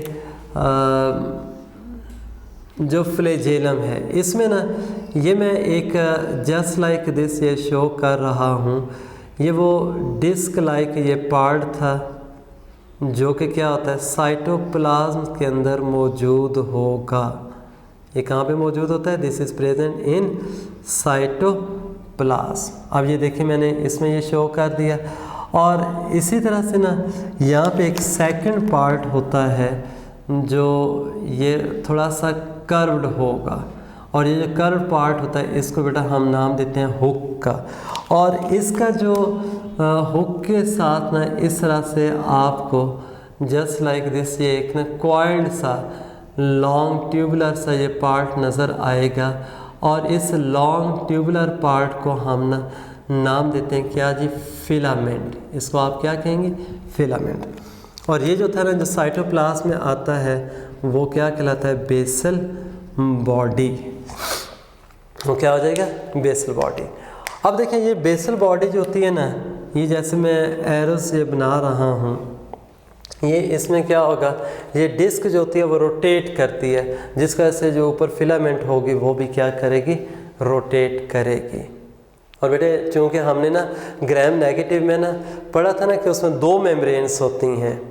A: जो फ्लैजेलम है। इसमें ना ये मैं एक जस्ट लाइक दिस ये शो कर रहा हूँ, ये वो डिस्क लाइक ये पार्ट था जो कि क्या होता है, साइटोप्लाज्म के अंदर मौजूद होगा। ये कहाँ पे मौजूद होता है, this is present in cytoplasm. अब ये देखिए मैंने इसमें ये शो कर दिया। और इसी तरह से ना यहाँ पे एक सेकंड पार्ट होता है जो ये थोड़ा सा कर्व्ड होगा, और ये जो कर्व पार्ट होता है इसको बेटा हम नाम देते हैं हुक का। और इसका जो हुक के साथ ना इस तरह से आपको जस्ट लाइक दिस ये एक ना कॉइल्ड सा लॉन्ग ट्यूबुलर सा ये पार्ट नज़र आएगा। और इस लॉन्ग ट्यूबुलर पार्ट को हम ना नाम देते हैं क्या जी, फिलामेंट। इसको आप क्या कहेंगे, फिलामेंट। और ये जो था ना जो साइटोप्लाज्म में आता है वो क्या कहलाता है, बेसल बॉडी। वो क्या हो जाएगा, बेसल बॉडी। अब देखें ये बेसल बॉडी जो होती है ना, ये जैसे मैं एरोस ये बना रहा हूँ, ये इसमें क्या होगा, ये डिस्क जो होती है वो रोटेट करती है, जिसकी वजह से जो ऊपर फिलामेंट होगी वो भी क्या करेगी, रोटेट करेगी। और बेटे चूँकि हमने ना ग्राम नेगेटिव में ना पढ़ा था ना कि उसमें दो मेम्ब्रेन्स होती हैं,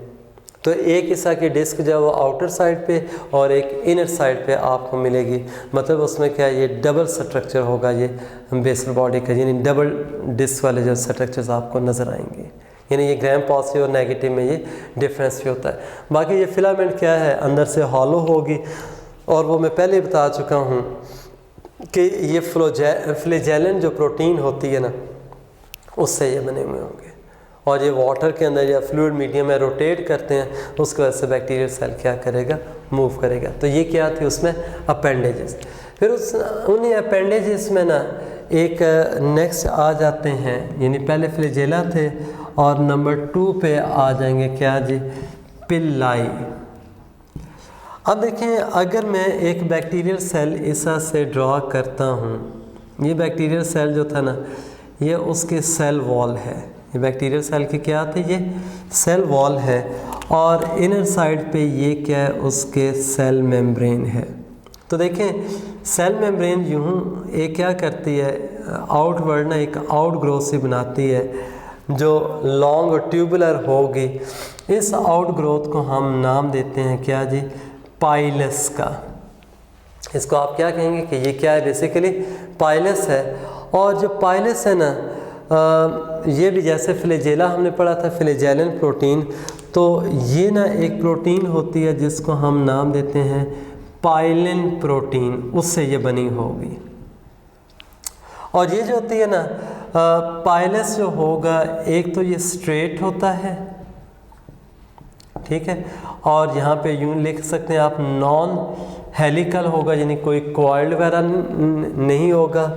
A: तो एक हिस्सा की डिस्क जो है वो आउटर साइड पे और एक इनर साइड पे आपको मिलेगी। मतलब उसमें क्या ये डबल स्ट्रक्चर होगा ये बेसल बॉडी का, यानी डबल डिस्क वाले जो स्ट्रक्चर्स आपको नज़र आएंगे। यानी ये ग्राम पॉजिटिव और नेगेटिव में ये डिफरेंस भी होता है। बाकी ये फिलामेंट क्या है, अंदर से हॉलो होगी, और वो मैं पहले बता चुका हूँ कि ये फ्लैजेलन जो प्रोटीन होती है ना उससे ये बने हुए होंगे, और ये वाटर के अंदर या फ्लूइड मीडियम में रोटेट करते हैं, उसकी वजह से बैक्टीरियल सेल क्या करेगा, मूव करेगा। तो ये क्या थी उसमें अपेंडेजेस। फिर उन्हीं अपेंडेजेस में ना एक नेक्स्ट आ जाते हैं, यानी पहले फ्लैजेला थे और नंबर 2 पे आ जाएंगे क्या जी, पिल्लाई। अब देखें अगर मैं एक बैक्टीरियल सेल इस तरह से ड्रॉ करता हूँ, ये बैक्टीरियल सेल जो था ना ये उसकी सेल वॉल है, ये बैक्टीरियल सेल की क्या थी, ये सेल वॉल है, और इनर साइड पे ये क्या है, उसके सेल मेम्ब्रेन है। तो देखें सेल मेम्ब्रेन यूँ एक क्या करती है, आउटवर्ड ना एक आउट ग्रोथ सी बनाती है जो लॉन्ग ट्यूबुलर होगी। इस आउट ग्रोथ को हम नाम देते हैं क्या जी, पाइलस का। इसको आप क्या कहेंगे कि ये क्या है, बेसिकली पाइलस है। और जो पाइलस है ना ये भी जैसे फ्लैजेला हमने पढ़ा था, फ्लैजेलन प्रोटीन, तो ये ना एक प्रोटीन होती है जिसको हम नाम देते हैं पाइलिन प्रोटीन, उससे ये बनी होगी। और ये जो होती है ना पाइलस जो होगा, एक तो ये स्ट्रेट होता है, ठीक है, और यहाँ पे यूँ लिख सकते हैं आप नॉन हेलिकल होगा, यानी कोई कॉइल्ड वगैरह नहीं होगा।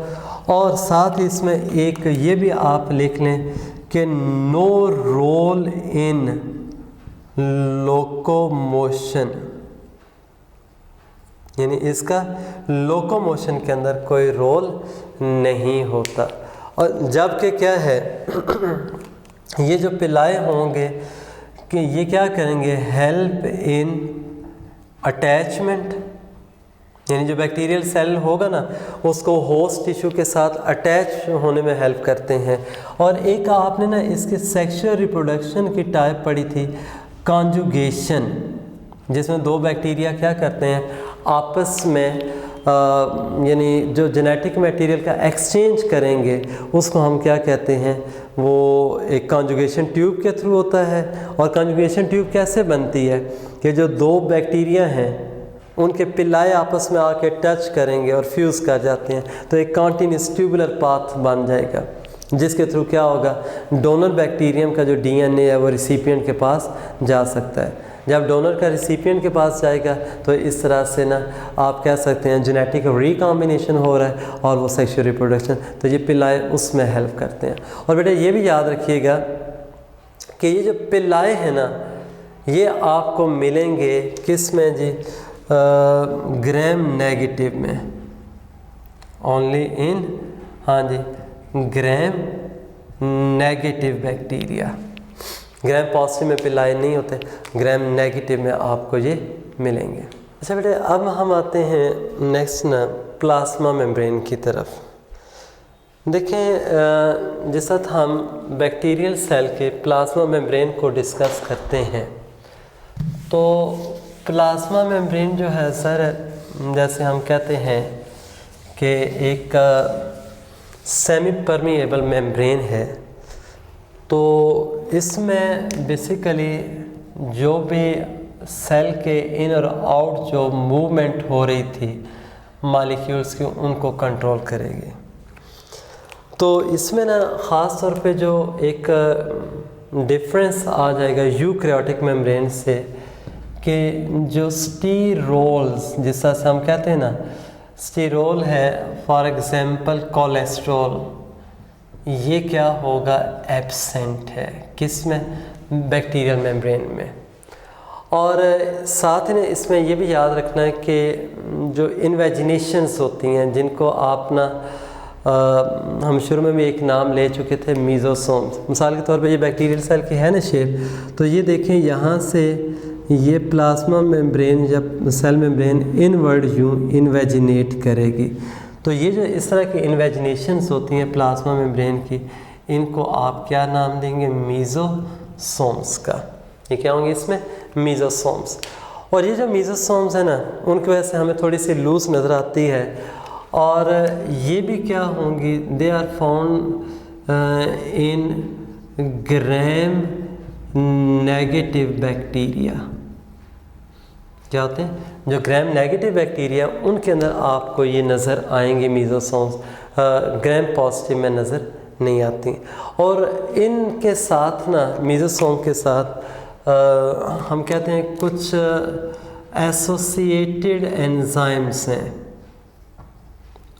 A: और साथ ही इसमें एक ये भी आप लिख लें कि नो रोल इन लोकोमोशन, यानी इसका लोकोमोशन के अंदर कोई रोल नहीं होता। और जबकि क्या है ये जो पिलाए होंगे कि ये क्या करेंगे, हेल्प इन अटैचमेंट, यानी जो बैक्टीरियल सेल होगा ना उसको होस्ट टिश्यू के साथ अटैच होने में हेल्प करते हैं। और एक आपने ना इसके सेक्सुअल रिप्रोडक्शन की टाइप पढ़ी थी, कॉन्जुगेशन, जिसमें दो बैक्टीरिया क्या करते हैं आपस में यानी जो जेनेटिक मटेरियल का एक्सचेंज करेंगे उसको हम क्या कहते हैं, वो एक कॉन्जुगेशन ट्यूब के थ्रू होता है। और कॉन्जुगेशन ट्यूब कैसे बनती है कि जो दो बैक्टीरिया हैं उनके पिल्लाए आपस में आके टच करेंगे और फ्यूज़ कर जाते हैं, तो एक कॉन्टिन्यूस ट्यूबुलर पाथ बन जाएगा, जिसके थ्रू क्या होगा, डोनर बैक्टीरियम का जो डीएनए है वो रिसिपिएंट के पास जा सकता है। जब डोनर का रिसिपिएंट के पास जाएगा तो इस तरह से ना आप कह सकते हैं जेनेटिक रिकॉम्बिनेशन हो रहा है और वो सेक्सुअल रिप्रोडक्शन, तो ये पिल्लाए उसमें हेल्प करते हैं। और बेटा ये भी याद रखिएगा कि ये जो पिल्लाए हैं ना ये आपको मिलेंगे किस में जी, ग्राम नेगेटिव में, ओनली इन, हाँ जी, gram negative bacteria. Gram positive में पिल्लाए नहीं होते, ग्राम नेगेटिव में आपको ये मिलेंगे। अच्छा बेटे अब हम आते हैं नेक्स्ट ना प्लाज्मा मेम्ब्रेन की तरफ। देखें जिस वक्त हम बैक्टीरियल सेल के प्लाज्मा मेम्ब्रेन को डिस्कस करते हैं तो प्लाज्मा मेम्ब्रेन जो है सर, जैसे हम कहते हैं कि एक सेमी परमिएबल मेम्ब्रेन है, तो इसमें बेसिकली जो भी सेल के इन और आउट जो मूवमेंट हो रही थी मॉलिक्यूल्स की उनको कंट्रोल करेगी। तो इसमें ना ख़ास तौर पे जो एक डिफरेंस आ जाएगा यूकैरियोटिक मेम्ब्रेन से कि जो स्टीरोल्स, जिस तरह से हम कहते हैं ना स्टीरोल है फॉर एग्जांपल कोलेस्ट्रॉल, ये क्या होगा, एब्सेंट है किस में, बैक्टीरियल मेम्ब्रेन में। और साथ ही इसमें ये भी याद रखना है कि जो इन्वेजिनेशंस होती हैं जिनको आप ना हम शुरू में भी एक नाम ले चुके थे, मीज़ोसोम्स, मिसाल के तौर पे ये बैक्टीरियल सेल की है ना शेप, तो ये देखें यहाँ से ये प्लाज्मा मेम्ब्रेन जब सेल मेम्ब्रेन इनवर्ड यूँ इन्वेजिनेट करेगी, तो ये जो इस तरह की इन्वेजिनेशंस होती हैं प्लाज्मा मेम्ब्रेन की, इनको आप क्या नाम देंगे, मीज़ोसोम्स का। ये क्या होंगे इसमें, मीज़ोसोम्स। और ये जो मीज़ोसोम्स है ना उनकी वजह से हमें थोड़ी सी लूज नज़र आती है, और ये भी क्या होंगी, they are found in gram negative bacteria. क्या होते हैं, जो ग्राम नेगेटिव बैक्टीरिया उनके अंदर आपको ये नज़र आएंगे मीज़ोसोम्स, ग्राम पॉजिटिव में नज़र नहीं आती। और इनके साथ ना मीज़ोसोम के साथ हम कहते हैं कुछ एसोसिएटेड एंजाइम्स हैं,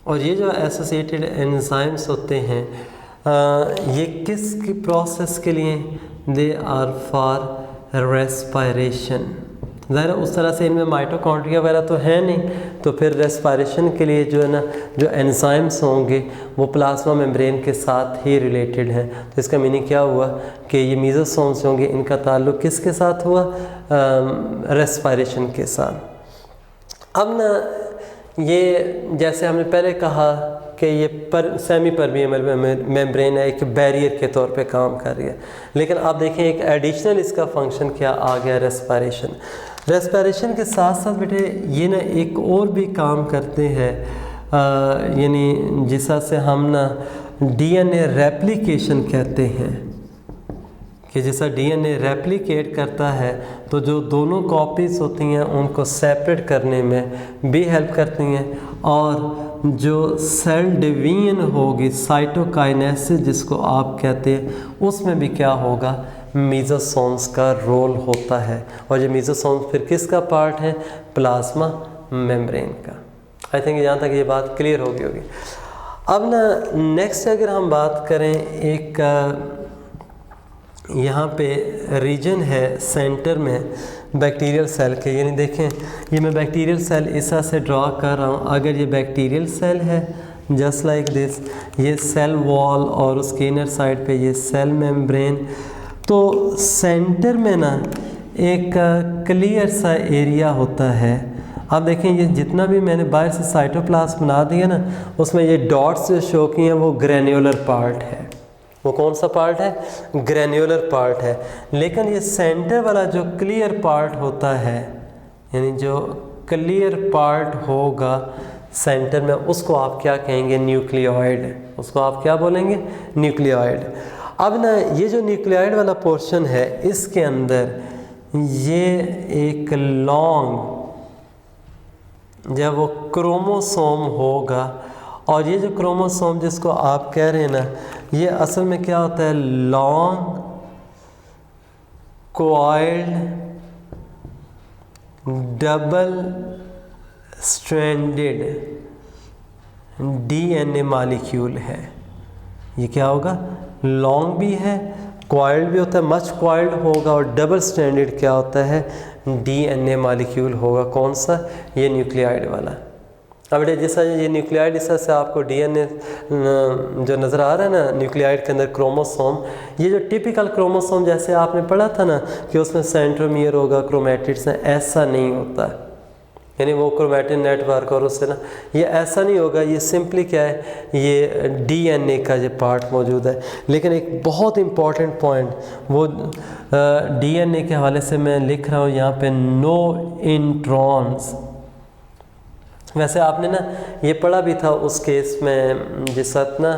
A: और ये जो एसोसिएटेड एंजाइम्स होते हैं ये किस की प्रोसेस के लिए, दे आर फॉर रेस्पायरेशन। ज़ाहिर उस तरह से इनमें माइटोकॉन्ड्रिया वगैरह तो है नहीं, तो फिर रेस्पायरेशन के लिए जो है ना जो एंजाइम्स होंगे वो प्लाज्मा मेम्ब्रेन के साथ ही रिलेटेड हैं। तो इसका मीनिंग क्या हुआ कि ये मीज़ोसोम्स होंगे, इनका ताल्लुक़ किसके साथ हुआ, रेस्पायरेशन के साथ। अब ना ये जैसे हमने पहले कहा कि ये सेमी परमिएबल मेम्ब्रेन है, एक बैरियर के तौर पे काम कर रही है, लेकिन आप देखें एक एडिशनल इसका फंक्शन क्या आ गया, रेस्पायरेशन। रेस्पायरेशन के साथ साथ बेटे ये ना एक और भी काम करते हैं, यानी जिस तरह से हम ना डीएनए रेप्लिकेशन कहते हैं कि जैसा डीएनए रेप्लिकेट करता है तो जो दोनों कॉपीज़ होती हैं उनको सेपरेट करने में भी हेल्प करती हैं, और जो सेल डिवीजन होगी साइटोकाइनेसिस जिसको आप कहते हैं, उसमें भी क्या होगा, मीजोसोम्स का रोल होता है। और ये मीजोसोम्स फिर किसका पार्ट है, प्लाज्मा मेम्ब्रेन का। आई थिंक यहाँ तक ये बात क्लियर होगी। अब ना नेक्स्ट अगर हम बात करें, एक यहाँ पे रीजन है सेंटर में बैक्टीरियल सेल के, यानी देखें ये मैं बैक्टीरियल सेल इस तरह से ड्रॉ कर रहा हूँ। अगर ये बैक्टीरियल सेल है जस्ट लाइक दिस, ये सेल वॉल और उसके इनर साइड पे ये सेल मेम्ब्रेन, तो सेंटर में ना एक क्लियर सा एरिया होता है। आप देखें ये जितना भी मैंने बाहर से साइटोप्लाज्म बना दिया ना, उसमें ये डॉट्स जो शो किए हैं वो ग्रेन्युलर पार्ट है। वो कौन सा पार्ट है, ग्रेन्युलर पार्ट है। लेकिन ये सेंटर वाला जो क्लियर पार्ट होता है, यानी जो क्लियर पार्ट होगा सेंटर में, उसको आप क्या कहेंगे, न्यूक्लियोइड। उसको आप क्या बोलेंगे, न्यूक्लियोइड। अब ना ये जो न्यूक्लियोइड वाला पोर्शन है, इसके अंदर ये एक लॉन्ग जब वो क्रोमोसोम होगा, और ये जो क्रोमोसोम जिसको आप कह रहे हैं ना, ये असल में क्या होता है, long coiled double stranded DNA molecule है। ये क्या होगा, लॉन्ग भी है, कॉइल्ड भी होता है, मच कॉइल्ड होगा, और डबल स्ट्रैंडेड क्या होता है, डीएनए मॉलिक्यूल होगा। कौन सा, ये न्यूक्लियोइड वाला। अब जैसा ये न्यूक्लियोइड, इस तरह से आपको डीएनए जो नज़र आ रहा है ना न्यूक्लियोइड के अंदर क्रोमोसोम, ये जो टिपिकल क्रोमोसोम जैसे आपने पढ़ा था ना कि उसमें सेंट्रोमियर होगा, क्रोमैटिड्स हैं, ऐसा नहीं होता। यानी वो क्रोमैटिन नेटवर्क और उससे ना ये ऐसा नहीं होगा। ये सिंपली क्या है, ये डीएनए का ये पार्ट मौजूद है। लेकिन एक बहुत इम्पॉर्टेंट पॉइंट वो डीएनए के हवाले से मैं लिख रहा हूँ यहाँ पे, नो इंट्रॉन्स। वैसे आपने ना ये पढ़ा भी था उस केस में जिस वक्त ना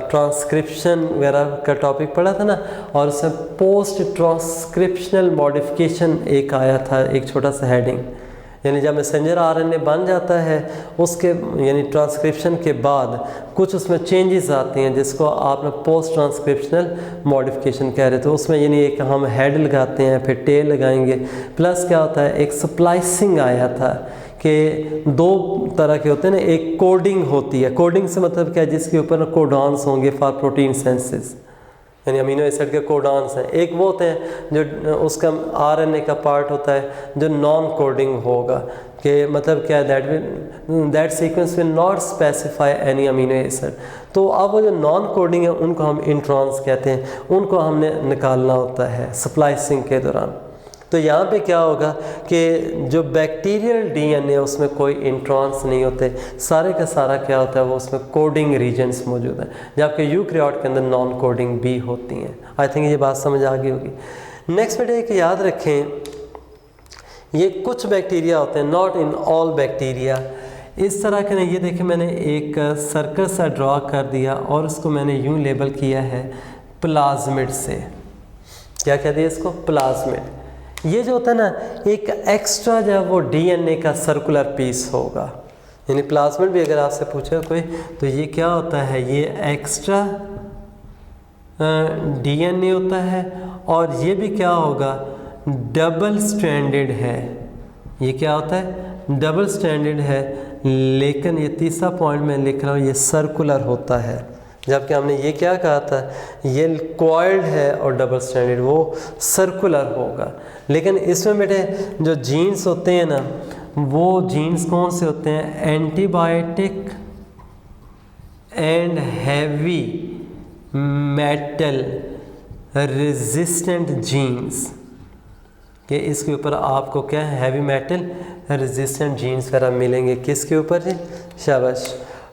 A: ट्रांसक्रिप्शन वगैरह का टॉपिक पढ़ा था ना, और उसमें पोस्ट ट्रांसक्रिप्शनल मॉडिफिकेशन एक आया था, एक छोटा सा हेडिंग। यानी जब मैसेंजर आरएनए बन जाता है उसके यानी ट्रांसक्रिप्शन के बाद कुछ उसमें चेंजेस आती हैं जिसको आप ना पोस्ट ट्रांसक्रिप्शनल मॉडिफिकेशन कह रहे थे। उसमें यानी एक हम हेड लगाते हैं, फिर टेल लगाएंगे, प्लस क्या होता है, एक स्प्लाइसिंग आया था कि दो तरह के होते हैं ना, एक कोडिंग होती है। कोडिंग से मतलब क्या है, जिसके ऊपर कोडॉन्स होंगे फॉर प्रोटीन सेंसेस, यानी अमीनो एसिड के कोडॉन्स हैं। एक वो होते हैं जो उसका आरएनए का पार्ट होता है जो नॉन कोडिंग होगा, कि मतलब क्या है, that sequence will not specify any amino acid. तो अब वो जो नॉन कोडिंग है उनको हम इंट्रॉन्स कहते हैं, उनको हमने निकालना होता है स्प्लाइसिंग के दौरान। तो यहाँ पे क्या होगा कि जो बैक्टीरियल डीएनए उसमें कोई इंट्रॉन्स नहीं होते, सारे का सारा क्या होता है, वो उसमें कोडिंग रीजन्स मौजूद हैं, जबकि यूकैरियोट के अंदर नॉन कोडिंग भी होती हैं। आई थिंक ये बात समझ आ गई होगी। नेक्स्ट बेटे एक याद रखें, ये कुछ बैक्टीरिया होते हैं, नॉट इन ऑल बैक्टीरिया। इस तरह के ना, ये देखें मैंने एक सर्कल सा ड्रॉ कर दिया और उसको मैंने यूँ लेबल किया है प्लाज्मिड से। क्या कहते हैं इसको, प्लाज्मिड। ये जो होता है ना, एक एक्स्ट्रा जो है वो डीएनए का सर्कुलर पीस होगा। यानी प्लाज्मिड भी अगर आपसे पूछे कोई तो ये क्या होता है, ये एक्स्ट्रा डीएनए होता है, और ये भी क्या होगा, डबल स्ट्रैंडेड है। ये क्या होता है, डबल स्ट्रैंडेड है। लेकिन ये तीसरा पॉइंट मैं लिख रहा हूँ, ये सर्कुलर होता है, जबकि हमने ये क्या कहा था, ये कॉइल्ड है और डबल स्ट्रैंडेड वो सर्कुलर होगा। लेकिन इसमें बेटे जो जीन्स होते हैं ना, वो जीन्स कौन से होते हैं, antibiotic and heavy metal resistant genes, कि इसके ऊपर आपको क्या है, हैवी मेटल रेजिस्टेंट जीन्स वगैरह मिलेंगे। किसके ऊपर जी, शाबाश,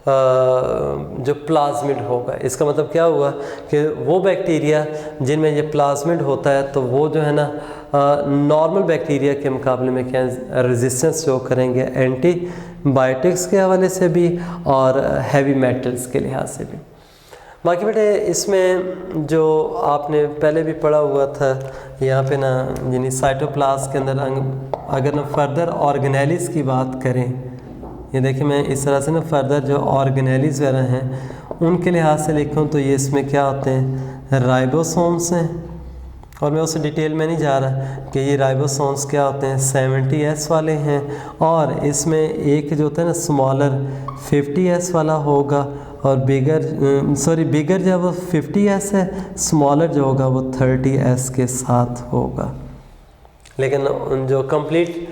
A: जो प्लाज्मिड होगा। इसका मतलब क्या हुआ कि वो बैक्टीरिया जिनमें ये प्लाज्मिड होता है, तो वो जो है ना नॉर्मल बैक्टीरिया के मुकाबले में क्या रेजिस्टेंस शो करेंगे, एंटीबायोटिक्स के हवाले से भी और हैवी मेटल्स के लिहाज से भी। बाकी बेटे इसमें जो आपने पहले भी पढ़ा हुआ था यहाँ पे ना, यानी साइटोप्लाज्म के अंदर अगर ना फर्दर ऑर्गेनेलिस की बात करें, ये देखिए मैं इस तरह से ना फर्दर जो ऑर्गेनेलिस वगैरह हैं उनके लिहाज से लिखूँ तो ये इसमें क्या होते हैं, राइबोसोम्स हैं। और मैं उस डिटेल में नहीं जा रहा कि ये राइबोसोम्स क्या होते हैं, 70S वाले हैं, और इसमें एक जो होता है ना स्मॉलर 50S वाला होगा, और बिगर जब वो 50S है, स्मॉलर जो होगा वो 30S के साथ होगा। लेकिन जो कंप्लीट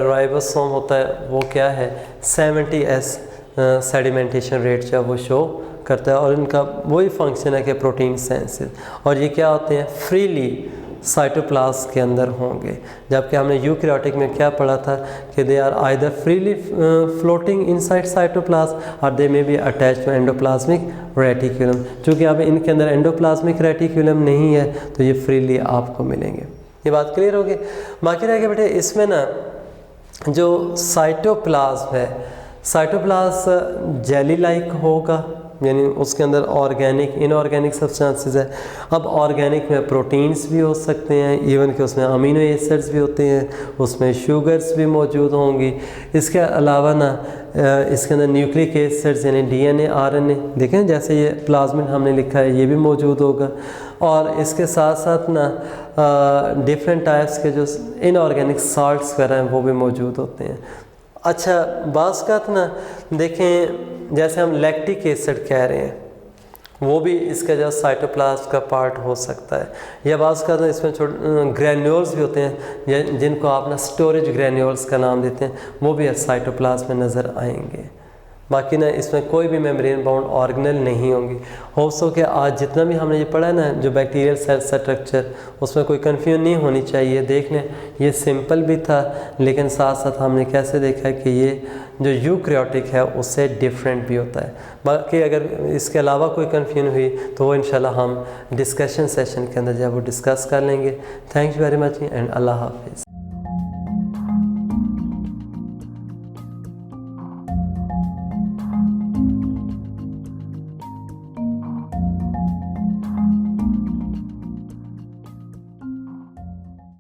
A: राइबोसोम होता है वो क्या है, 70S सेडिमेंटेशन रेट जो है वो शो करता है, और इनका वही फंक्शन है कि प्रोटीन सेंसेस, और ये क्या होते हैं, फ्रीली साइटोप्लाज्म के अंदर होंगे। जबकि हमने यूकैरियोटिक में क्या पढ़ा था कि they are either freely floating inside cytoplasm और they may be attached to endoplasmic reticulum. चूँकि अब इनके अंदर एंडोप्लाज्मिक रेटिकुलम नहीं है तो ये फ्रीली आपको मिलेंगे। ये बात क्लियर होगी। बाकी रह गया बेटे इसमें ना जो साइटोप्लाज्म है, साइटोप्लाज्म जेली लाइक होगा, यानी उसके अंदर ऑर्गेनिक इनऑर्गेनिक सब्सटेंसेस है। अब ऑर्गेनिक में प्रोटीन्स भी हो सकते हैं, इवन कि उसमें अमीनो एसिड्स भी होते हैं, उसमें शुगर्स भी मौजूद होंगी। इसके अलावा ना इसके अंदर न्यूक्लिक एसिड्स यानी DNA RNA, देखें जैसे ये प्लाज्मिन हमने लिखा है ये भी मौजूद होगा। और इसके साथ साथ ना डिफरेंट टाइप्स के जो इनऑर्गेनिक साल्ट्स वगैरह हैं वो भी मौजूद होते हैं। अच्छा बाज़ का ना देखें जैसे हम लैक्टिक एसिड कह रहे हैं वो भी इसका जो साइटोप्लाज्म का पार्ट हो सकता है, या बाज़ का इसमें ग्रैन्यूल्स भी होते हैं जिनको आप ना स्टोरेज ग्रैन्यूल्स का नाम देते हैं, वो भी साइटोप्लाज्म में नज़र आएंगे। बाकी ना इसमें कोई भी मेम्ब्रेन बाउंड ऑर्गेनेल नहीं होंगी। हो सके आज जितना भी हमने ये पढ़ा है ना जो बैक्टीरियल सेल स्ट्रक्चर, उसमें कोई कन्फ्यूजन नहीं होनी चाहिए। देख लें ये सिंपल भी था, लेकिन साथ साथ हमने कैसे देखा कि ये जो यूकैरियोटिक है उससे डिफरेंट भी होता है। बाकी अगर इसके अलावा कोई कन्फ्यूजन हुई तो वो इंशाल्लाह हम डिस्कशन सेशन के अंदर जब वो डिस्कस कर लेंगे। थैंक्स वेरी मच एंड अल्लाह हाफिज़।